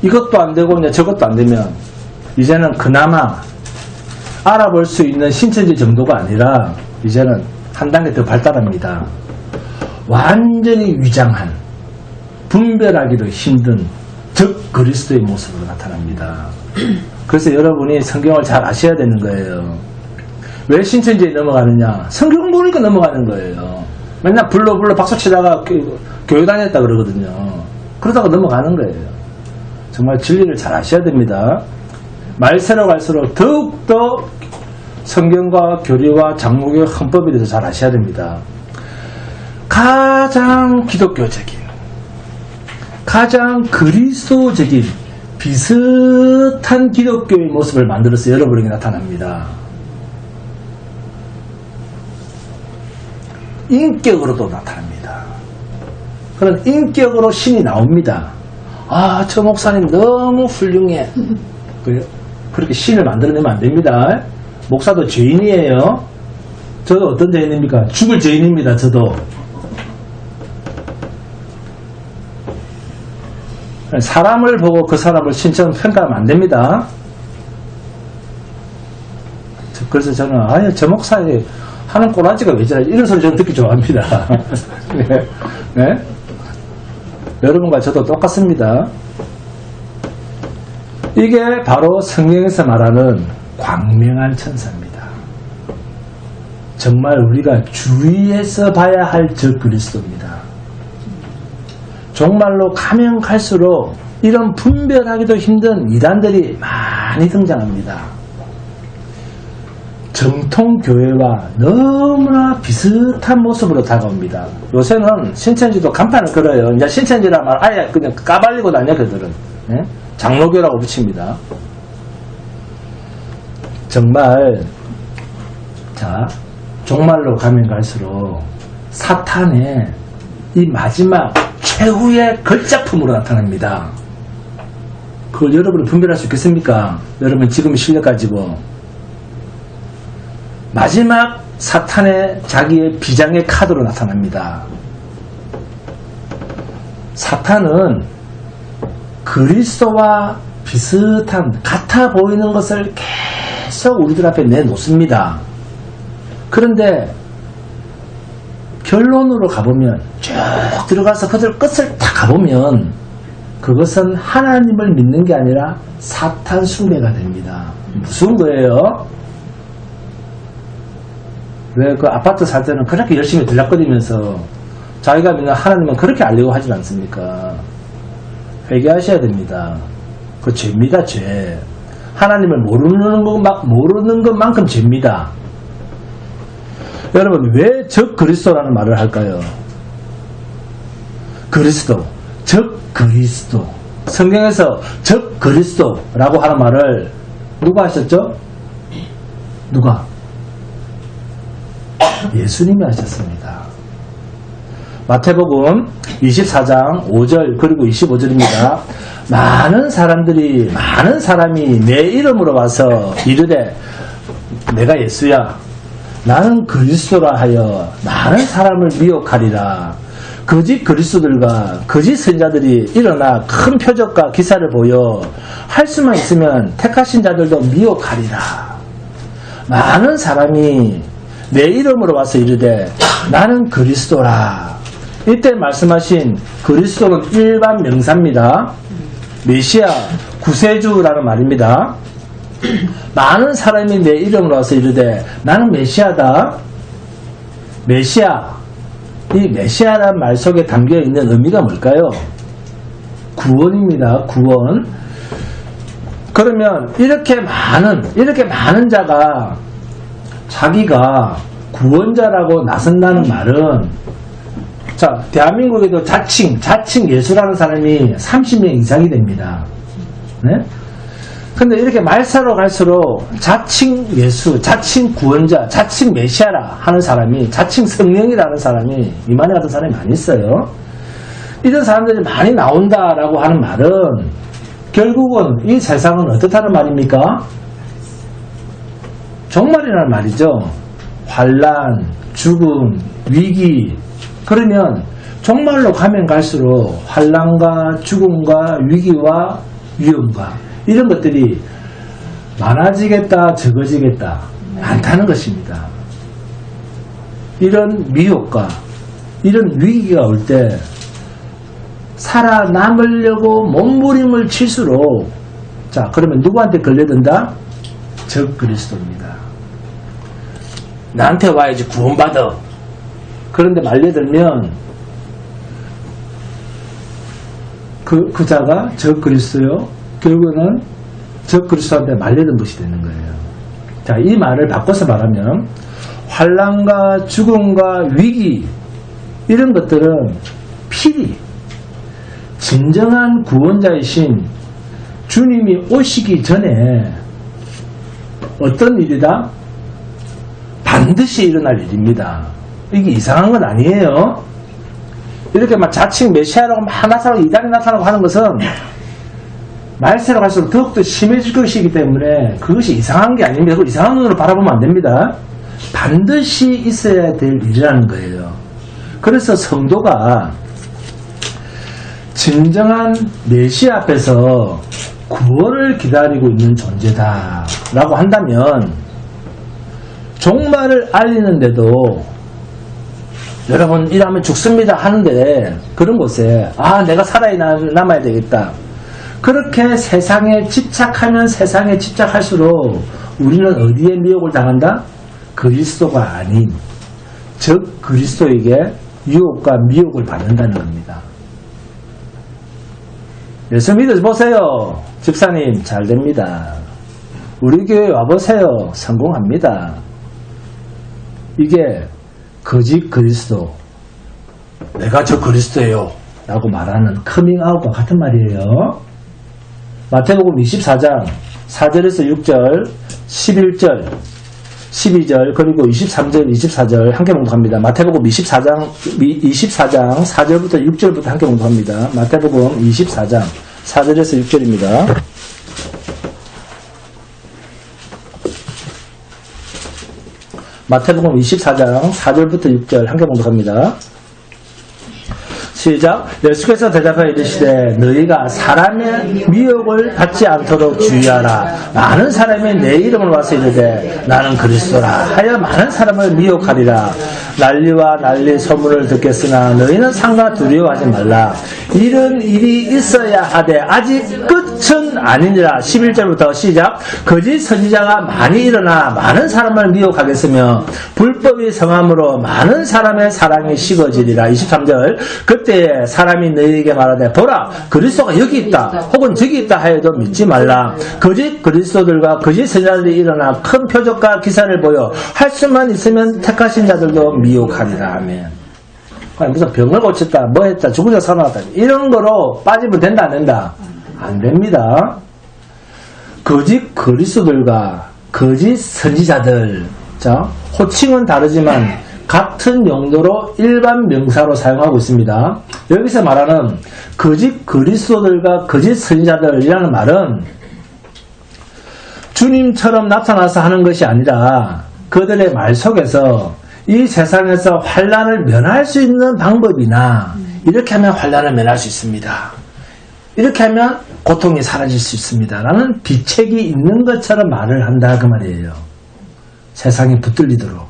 이것도 안 되고 이제 저것도 안 되면 이제는 그나마 알아볼 수 있는 신천지 정도가 아니라 이제는 한 단계 더 발달합니다. 완전히 위장한, 분별하기도 힘든 적 그리스도의 모습으로 나타납니다. 그래서 여러분이 성경을 잘 아셔야 되는 거예요. 왜 신천지에 넘어가느냐? 성경 보니까 넘어가는 거예요. 맨날 불러 박수 치다가 교회 다녔다 그러거든요. 그러다가 넘어가는 거예요. 정말 진리를 잘 아셔야 됩니다. 말세로 갈수록 더욱더 성경과 교리와 장목의 헌법에 대해서 잘 아셔야 됩니다. 가장 기독교적인, 가장 그리스도적인 비슷한 기독교의 모습을 만들어서 여러분에게 나타납니다. 인격으로도 나타납니다. 그런 인격으로 신이 나옵니다. 저 목사님 너무 훌륭해. 그렇게 신을 만들어내면 안 됩니다. 목사도 죄인이에요. 저도 어떤 죄인입니까? 죽을 죄인입니다. 저도. 사람을 보고 그 사람을 신처럼 평가하면 안 됩니다. 그래서 저는 아예 저 목사의 하는 꼬라지가 왜 저래 이런 소리 저는 듣기 좋아합니다. 네. 네? 여러분과 저도 똑같습니다. 이게 바로 성경에서 말하는 광명한 천사입니다. 정말 우리가 주의해서 봐야 할 저 그리스도입니다. 정말로 가면 갈수록 이런 분별하기도 힘든 이단들이 많이 등장합니다. 정통교회와 너무나 비슷한 모습으로 다가옵니다. 요새는 신천지도 간판을 걸어요. 이제 신천지란 말 아예 그냥 까발리고 다녀, 그들은. 네? 장로교라고 붙입니다. 정말, 자, 종말로 가면 갈수록 사탄의 이 마지막 최후의 걸작품으로 나타납니다. 그걸 여러분이 분별할 수 있겠습니까? 여러분 지금 실력 가지고. 마지막 사탄의 자기의 비장의 카드로 나타납니다. 사탄은 그리스도와 비슷한 같아 보이는 것을 계속 우리들 앞에 내놓습니다. 그런데 결론으로 가보면 쭉 들어가서 그들 끝을 다 가보면 그것은 하나님을 믿는 게 아니라 사탄 숭배가 됩니다. 무슨 거예요? 왜 그 아파트 살 때는 그렇게 열심히 들락거리면서 자기가 믿는 하나님은 그렇게 알려고 하지 않습니까? 회개하셔야 됩니다. 그 죄입니다, 죄. 하나님을 모르는 것만큼 죄입니다. 여러분, 왜 적 그리스도라는 말을 할까요? 그리스도, 적 그리스도. 성경에서 적 그리스도라고 하는 말을 누가 하셨죠? 누가? 예수님이 하셨습니다. 마태복음 24장 5절 그리고 25절입니다. 많은 사람이 내 이름으로 와서 이르되 내가 예수야 나는 그리스도라 하여 많은 사람을 미혹하리라. 거짓 그리스도들과 거짓 선자들이 일어나 큰 표적과 기사를 보여 할 수만 있으면 택하신 자들도 미혹하리라. 많은 사람이 내 이름으로 와서 이르되 나는 그리스도라. 이때 말씀하신 그리스도는 일반 명사입니다. 메시아, 구세주라는 말입니다. 많은 사람이 내 이름으로 와서 이르되 나는 메시아다. 메시아, 이 메시아라는 말 속에 담겨있는 의미가 뭘까요? 구원입니다. 구원. 그러면 이렇게 많은 자가 자기가 구원자라고 나선다는 말은, 자, 대한민국에도 자칭 예수라는 사람이 30명 이상이 됩니다. 네? 근데 이렇게 말사로 갈수록 자칭 예수, 자칭 구원자, 자칭 메시아라 하는 사람이, 자칭 성령이라는 사람이, 이만희 같은 사람이 많이 있어요. 이런 사람들이 많이 나온다라고 하는 말은 결국은 이 세상은 어떻다는 말입니까? 종말이라는 말이죠. 환난, 죽음, 위기. 그러면 종말로 가면 갈수록 환난과 죽음과 위기와 위험과 이런 것들이 많아지겠다, 적어지겠다, 많다는 것입니다. 이런 미혹과 이런 위기가 올 때 살아남으려고 몸부림을 칠수록, 자, 그러면 누구한테 걸려든다? 적 그리스도입니다. 나한테 와야지 구원받아. 그런데 말려들면 그 자가 적 그리스도요. 결국은 적 그리스도한테 말려든 것이 되는 거예요. 자, 이 말을 바꿔서 말하면 환난과 죽음과 위기 이런 것들은 필히 진정한 구원자이신 주님이 오시기 전에 어떤 일이다? 반드시 일어날 일입니다. 이게 이상한 건 아니에요. 이렇게 막 자칭 메시아라고 막 나타나고 이단이 나타나고 하는 것은 말세로 갈수록 더욱더 심해질 것이기 때문에 그것이 이상한 게 아닙니다. 그걸 이상한 눈으로 바라보면 안 됩니다. 반드시 있어야 될 일이라는 거예요. 그래서 성도가 진정한 메시아 앞에서 구원을 기다리고 있는 존재다 라고 한다면 종말을 알리는데도 여러분 이러면 죽습니다 하는데 그런 곳에 내가 살아남아야 되겠다 그렇게 세상에 집착하면 세상에 집착할수록 우리는 어디에 미혹을 당한다? 그리스도가 아닌 즉 그리스도에게 유혹과 미혹을 받는다는 겁니다. 예수 믿어보세요. 집사님 잘됩니다. 우리 교회 와보세요. 성공합니다. 이게 거짓 그리스도 내가 저 그리스도예요 라고 말하는 커밍아웃과 같은 말이에요. 마태복음 24장 4절에서 6절 11절 12절 그리고 23절 24절 함께 봉독합니다. 마태복음 24장 4절부터 6절부터 함께 봉독합니다. 마태복음 24장 4절에서 6절입니다. 마태복음 24장 4절부터 6절 함께 봉독합니다. 시작. 예수께서 대답하여 이르시되 너희가 사람의 미혹을 받지 않도록 주의하라. 많은 사람이 내 이름을 와서 이르되 나는 그리스도라 하여 많은 사람을 미혹하리라. 난리와 난리 소문을 듣겠으나 너희는 상가 두려워하지 말라. 이런 일이 있어야 하되 아직 끝은 아니니라. 11절부터 시작. 거짓 선지자가 많이 일어나 많은 사람을 미혹하겠으며 불법이 성함으로 많은 사람의 사랑이 식어지리라. 23절. 그때에 사람이 너희에게 말하되 보라 그리스도가 여기 있다 혹은 저기 있다 하여도 믿지 말라. 거짓 그리스도들과 거짓 선지자들이 일어나 큰 표적과 기사를 보여 할 수만 있으면 택하신 자들도 미혹하리라. 아멘. 무슨 병을 고쳤다 뭐 했다 죽은 자 살아났다 이런 거로 빠지면 된다 안 된다? 안 됩니다. 거짓 그리스도들과 거짓 선지자들 자 호칭은 다르지만 같은 용도로 일반 명사로 사용하고 있습니다. 여기서 말하는 거짓 그리스도들과 거짓 선지자들이라는 말은 주님처럼 나타나서 하는 것이 아니라 그들의 말 속에서 이 세상에서 환난을 면할 수 있는 방법이나 이렇게 하면 환난을 면할 수 있습니다. 이렇게 하면 고통이 사라질 수 있습니다. 라는 비책이 있는 것처럼 말을 한다 그 말이에요. 세상이 붙들리도록.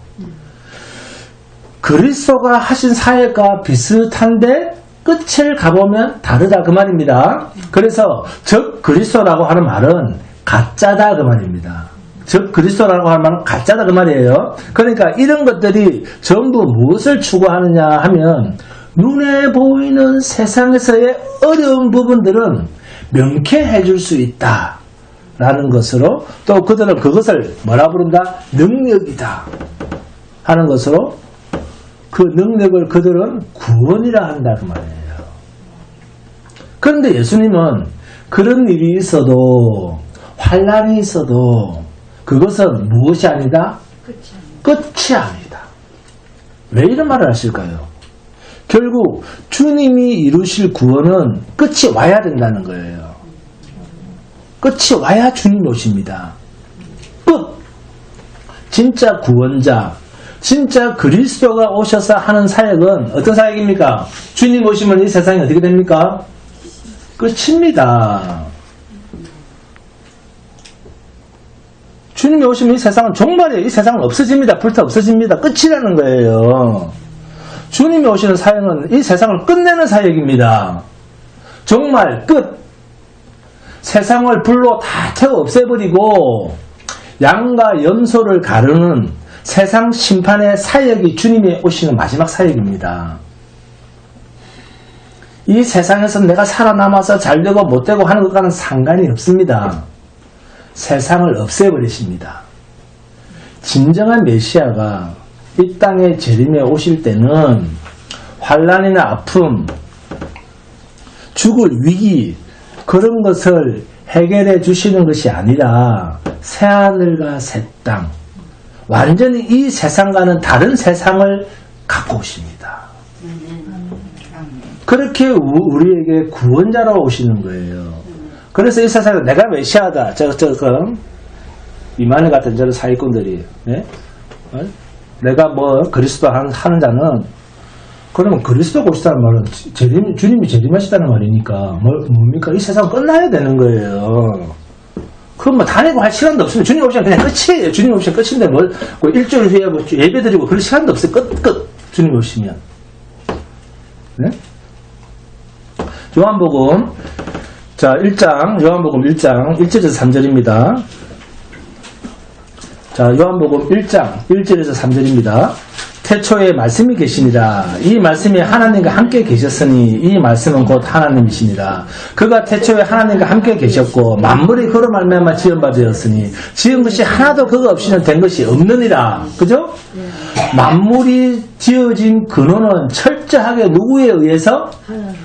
그리스도가 하신 사역과 비슷한데 끝을 가보면 다르다 그 말입니다. 그래서 즉 그리스도라고 하는 말은 가짜다 그 말입니다. 즉 그리스도라고 하는 말은 가짜다 그 말이에요. 그러니까 이런 것들이 전부 무엇을 추구하느냐 하면 눈에 보이는 세상에서의 어려운 부분들은 명쾌해 줄 수 있다 라는 것으로 또 그들은 그것을 뭐라 부른다? 능력이다 하는 것으로 그 능력을 그들은 구원이라 한다 그 말이에요. 그런데 예수님은 그런 일이 있어도 환난이 있어도 그것은 무엇이 아니다? 끝이 아니다. 왜 이런 말을 하실까요? 결국 주님이 이루실 구원은 끝이 와야 된다는 거예요. 끝이 와야 주님이 오십니다. 끝! 진짜 구원자 진짜 그리스도가 오셔서 하는 사역은 어떤 사역입니까? 주님 오시면 이 세상이 어떻게 됩니까? 끝입니다. 주님이 오시면 이 세상은 종말이에요. 이 세상은 없어집니다. 불타 없어집니다. 끝이라는 거예요. 주님이 오시는 사역은 이 세상을 끝내는 사역입니다. 종말 끝. 세상을 불로 다 태워 없애버리고 양과 염소를 가르는 세상 심판의 사역이 주님이 오시는 마지막 사역입니다. 이 세상에서 내가 살아남아서 잘되고 못되고 하는 것과는 상관이 없습니다. 세상을 없애버리십니다. 진정한 메시아가 이 땅에 재림에 오실 때는 환난이나 아픔, 죽을 위기 그런 것을 해결해 주시는 것이 아니라 새하늘과 새 땅 완전히 이 세상과는 다른 세상을 갖고 오십니다. 그렇게 우리에게 구원자로 오시는 거예요. 그래서 이 세상에 내가 메시아다. 이만희 같은 저런 사기꾼들이 내가 뭐 그리스도 하는 자는 그러면 그리스도가 오시다는 말은 주님이 재림하시다는 말이니까 뭡니까? 이 세상 끝나야 되는 거예요. 그럼 뭐 다니고 할 시간도 없으면 주님 오시면 그냥 끝이에요. 주님 오시면 끝인데 뭐 일주일 후에 뭐 예배 드리고 그럴 시간도 없어요. 끝. 주님 오시면. 네? 요한복음 자 1장 요한복음 1장 1절에서 3절입니다. 자 요한복음 1장 1절에서 3절입니다. 태초에 말씀이 계시니라. 이 말씀이 하나님과 함께 계셨으니 이 말씀은 곧 하나님이시니라. 그가 태초에 하나님과 함께 계셨고 만물이 그로 말미암아 지은 바 되었으니 지은 것이 하나도 그가 없이는 된 것이 없느니라. 그죠? 만물이 지어진 근원은 철저하게 누구에 의해서?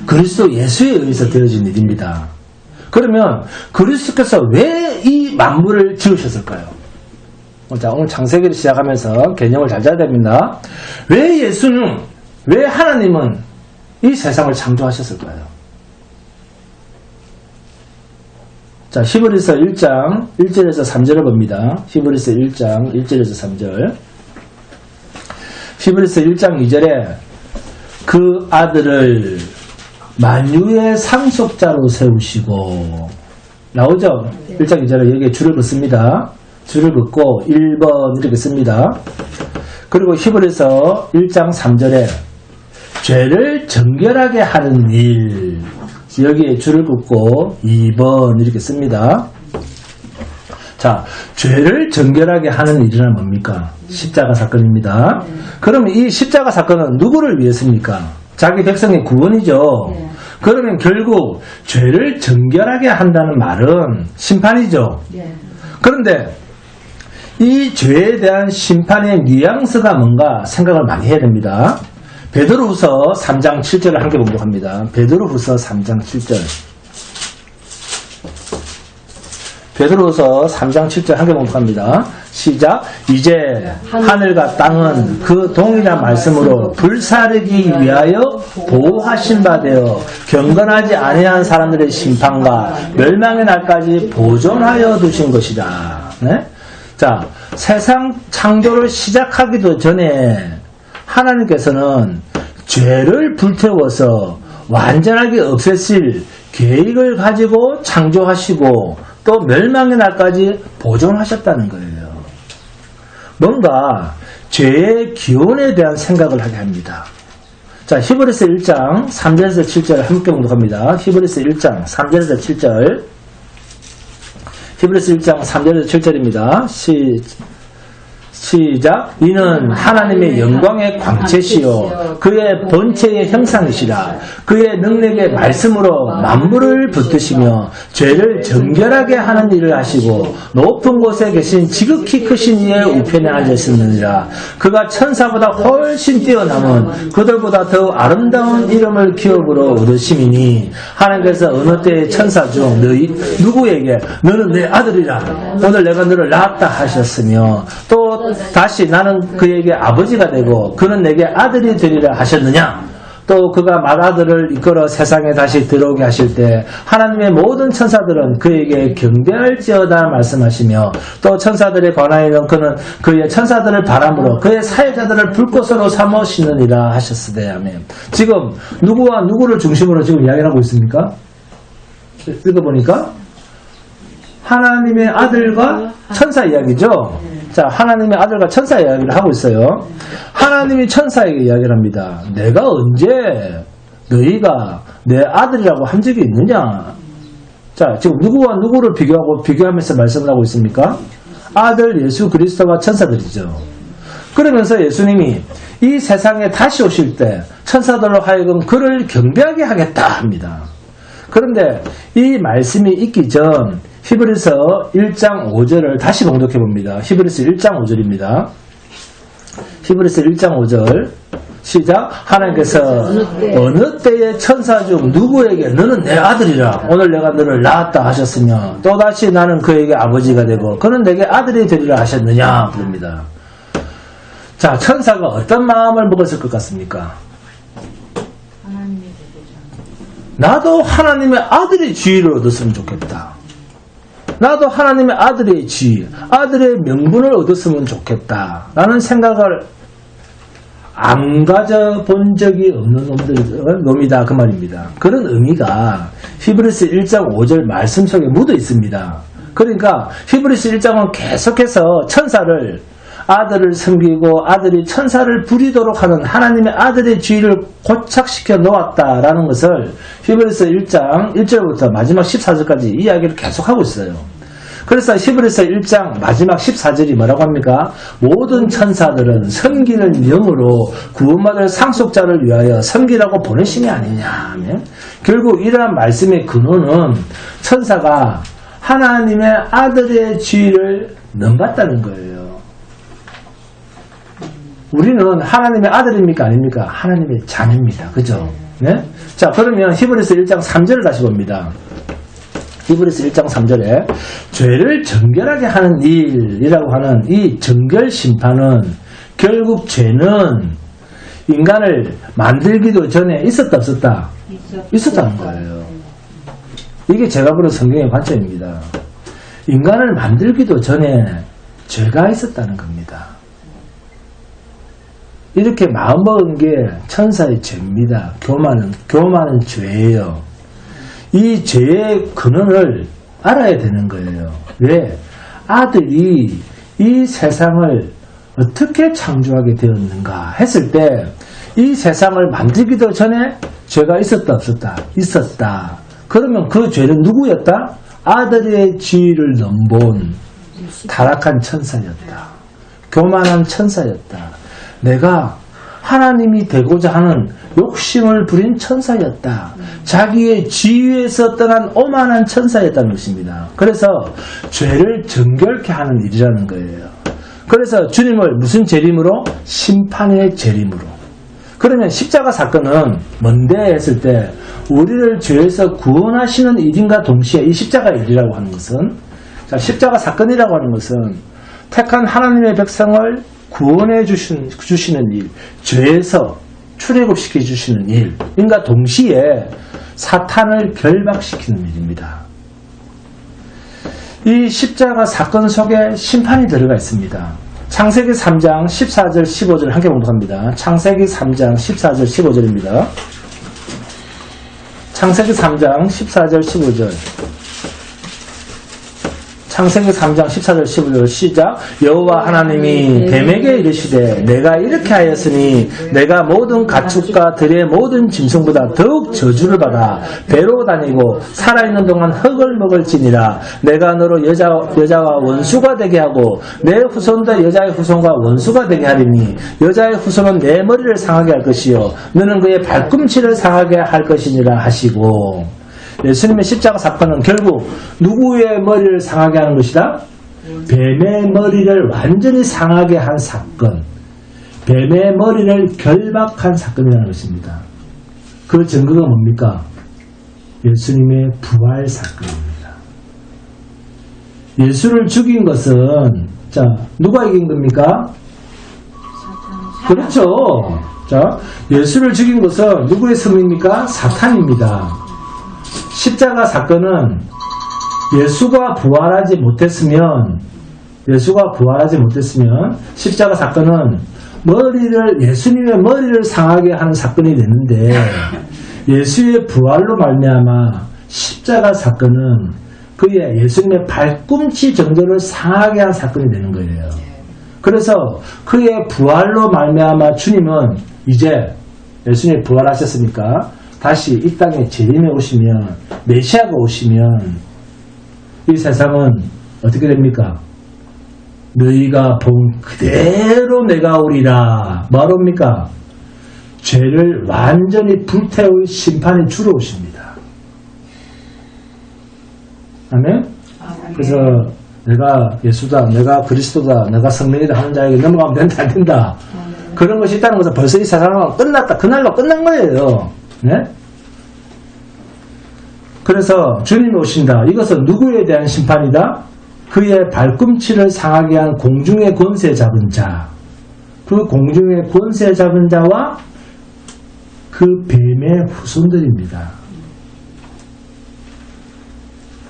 그리스도 예수에 의해서 되어진 일입니다. 그러면 그리스도께서 왜 이 만물을 지으셨을까요? 자, 오늘 창세기를 시작하면서 개념을 잘 잡아야 됩니다. 왜 하나님은 이 세상을 창조하셨을까요? 자, 히브리서 1장 1절에서 3절을 봅니다. 히브리서 1장 1절에서 3절. 히브리서 1장 2절에 그 아들을 만유의 상속자로 세우시고 나오죠? 1장 2절에 여기에 줄을 긋습니다. 줄을 긋고 1번 이렇게 씁니다. 그리고 히브리서 1장 3절에 죄를 정결하게 하는 일 여기에 줄을 긋고 2번 이렇게 씁니다. 자, 죄를 정결하게 하는 일이란 뭡니까? 십자가 사건입니다. 그러면 이 십자가 사건은 누구를 위해서입니까? 자기 백성의 구원이죠. 그러면 결국 죄를 정결하게 한다는 말은 심판이죠. 그런데 이 죄에 대한 심판의 뉘앙스가 뭔가 생각을 많이 해야 됩니다. 베드로후서 3장 7절을 함께 봉독합니다. 베드로후서 3장 7절. 베드로후서 3장 7절 함께 봉독합니다. 시작. 이제 하늘과 땅은 그 동일한 말씀으로 불사르기 위하여 보호하신 바 되어 경건하지 아니한 사람들의 심판과 멸망의 날까지 보존하여 두신 것이다. 네? 자, 세상 창조를 시작하기도 전에 하나님께서는 죄를 불태워서 완전하게 없애실 계획을 가지고 창조하시고 또 멸망의 날까지 보존하셨다는 거예요. 뭔가 죄의 기원에 대한 생각을 하게 합니다. 자, 히브리서 1장 3절에서 7절을 함께 봉독합니다. 히브리서 1장 3절에서 7절. 히브리서 1장 3절에서 7절입니다. 시작. 이는 하나님의 영광의 광채시요 그의 본체의 형상이시라. 그의 능력의 말씀으로 만물을 붙드시며 죄를 정결하게 하는 일을 하시고 높은 곳에 계신 지극히 크신 이의 우편에 앉으셨느니라. 그가 천사보다 훨씬 뛰어남은 그들보다 더 아름다운 이름을 기업으로 얻으심이니 하나님께서 어느 때의 천사 중 너희 누구에게 너는 내 아들이라 오늘 내가 너를 낳았다 하셨으며 또 다시 나는 그에게 아버지가 되고 그는 내게 아들이 되리라 하셨느냐. 또 그가 맏아들을 이끌어 세상에 다시 들어오게 하실 때 하나님의 모든 천사들은 그에게 경배할지어다 말씀하시며 또 천사들에 관하여는 그는 그의 천사들을 바람으로 그의 사회자들을 불꽃으로 삼으시느니라 하셨으되 아멘. 지금 누구와 누구를 중심으로 지금 이야기를 하고 있습니까? 읽어보니까 하나님의 아들과 천사 이야기죠. 자, 하나님의 아들과 천사 이야기를 하고 있어요. 하나님이 천사에게 이야기를 합니다. 내가 언제 너희가 내 아들이라고 한 적이 있느냐? 자, 지금 누구와 누구를 비교하면서 말씀을 하고 있습니까? 아들 예수 그리스도와 천사들이죠. 그러면서 예수님이 이 세상에 다시 오실 때 천사들로 하여금 그를 경배하게 하겠다 합니다. 그런데 이 말씀이 있기 전 히브리서 1장 5절을 다시 봉독해 봅니다. 히브리서 1장 5절입니다. 히브리서 1장 5절 시작. 하나님께서 어느 때의 천사 중 누구에게 너는 내 아들이라 오늘 내가 너를 낳았다 하셨으며 또다시 나는 그에게 아버지가 되고 그는 내게 아들이 되리라 하셨느냐 그럽니다. 자, 천사가 어떤 마음을 먹었을 것 같습니까? 나도 하나님의 아들의 지위를 얻었으면 좋겠다. 나도 하나님의 아들의 지위, 아들의 명분을 얻었으면 좋겠다. 라는 생각을 안 가져본 적이 없는 놈이다 그 말입니다. 그런 의미가 히브리서 1장 5절 말씀 속에 묻어 있습니다. 그러니까 히브리서 1장은 계속해서 천사를 아들을 섬기고 아들이 천사를 부리도록 하는 하나님의 아들의 지위를 고착시켜 놓았다라는 것을 히브리서 1장 1절부터 마지막 14절까지 이야기를 계속하고 있어요. 그래서 히브리서 1장 마지막 14절이 뭐라고 합니까? 모든 천사들은 섬기는 영으로 구원받을 상속자를 위하여 섬기라고 보내신 게 아니냐. 결국 이러한 말씀의 근원은 천사가 하나님의 아들의 지위를 넘봤다는 거예요. 우리는 하나님의 아들입니까? 아닙니까? 하나님의 자녀입니다. 그죠? 네? 자, 그러면 히브리서 1장 3절을 다시 봅니다. 히브리서 1장 3절에 죄를 정결하게 하는 일이라고 하는 이 정결 심판은 결국 죄는 인간을 만들기도 전에 있었다 없었다? 있었다는 거예요. 이게 제가 보는 성경의 관점입니다. 인간을 만들기도 전에 죄가 있었다는 겁니다. 이렇게 마음먹은 게 천사의 죄입니다. 교만은 죄예요. 이 죄의 근원을 알아야 되는 거예요. 왜? 아들이 이 세상을 어떻게 창조하게 되었는가 했을 때 이 세상을 만들기도 전에 죄가 있었다 없었다? 있었다. 그러면 그 죄는 누구였다? 아들의 지위를 넘본 타락한 천사였다. 교만한 천사였다. 내가 하나님이 되고자 하는 욕심을 부린 천사였다. 자기의 지위에서 떠난 오만한 천사였다는 것입니다. 그래서 죄를 정결케 하는 일이라는 거예요. 그래서 주님을 무슨 재림으로? 심판의 재림으로. 그러면 십자가 사건은 뭔데 했을 때 우리를 죄에서 구원하시는 일인가 동시에 이 십자가 일이라고 하는 것은, 자, 십자가 사건이라고 하는 것은 택한 하나님의 백성을 구원해 주시는 일, 죄에서 출애굽시켜 주시는 일인가 동시에 사탄을 결박시키는 일입니다. 이 십자가 사건 속에 심판이 들어가 있습니다. 창세기 3장 14절 15절 함께 봉독합니다. 창세기 3장 14절 15절입니다. 창세기 3장 14절 15절. 창세기 3장 14절 15절 시작. 여호와 하나님이 뱀에게 이르시되 내가 이렇게 하였으니 내가 모든 가축과 들의 모든 짐승보다 더욱 저주를 받아 배로 다니고 살아있는 동안 흙을 먹을지니라. 내가 너로 여자와 원수가 되게 하고 내 후손도 여자의 후손과 원수가 되게 하리니 여자의 후손은 내 머리를 상하게 할 것이요 너는 그의 발꿈치를 상하게 할 것이니라 하시고, 예수님의 십자가 사건은 결국 누구의 머리를 상하게 하는 것이다? 뱀의 머리를 완전히 상하게 한 사건, 뱀의 머리를 결박한 사건이라는 것입니다. 그 증거가 뭡니까? 예수님의 부활 사건입니다. 예수를 죽인 것은, 자, 누가 이긴 겁니까? 그렇죠. 자, 예수를 죽인 것은 누구의 승리입니까? 사탄입니다. 십자가 사건은 예수가 부활하지 못했으면 십자가 사건은 예수님의 머리를 상하게 하는 사건이 됐는데 예수의 부활로 말미암아 십자가 사건은 그의 예수님의 발꿈치 정도를 상하게 한 사건이 되는 거예요. 그래서 그의 부활로 말미암아 주님은 이제 예수님이 부활하셨으니까 다시 이 땅에 재림에 오시면, 메시아가 오시면 이 세상은 어떻게 됩니까? 너희가 본 그대로 내가 오리라. 뭐합니까? 죄를 완전히 불태울 심판이 주러 오십니다. 아멘? 그래서 내가 예수다, 내가 그리스도다, 내가 성령이다 하는 자에게 넘어가면 된다, 안 된다. 그런 것이 있다는 것은 벌써 이 세상은 끝났다. 그날로 끝난 거예요. 네? 그래서 주님이 오신다. 이것은 누구에 대한 심판이다? 그의 발꿈치를 상하게 한 공중의 권세 잡은 자, 그 공중의 권세 잡은 자와 그 뱀의 후손들입니다.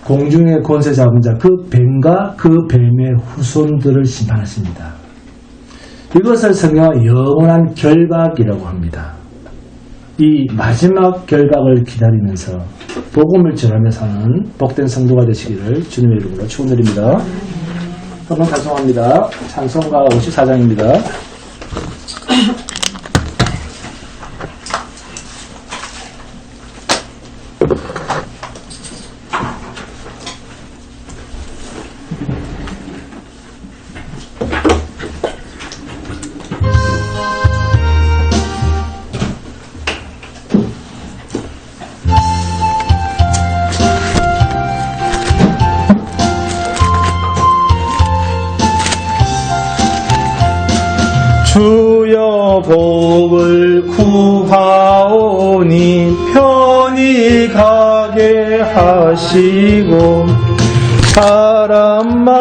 공중의 권세 잡은 자, 그 뱀과 그 뱀의 후손들을 심판하십니다. 이것을 성경은 영원한 결박이라고 합니다. 이 마지막 결박을 기다리면서 복음을 전하며 사는 복된 성도가 되시기를 주님의 이름으로 축원드립니다. 한번 찬송합니다. 찬송가 54장입니다. 주여 복을 구하오니 편히 가게 하시고 사람만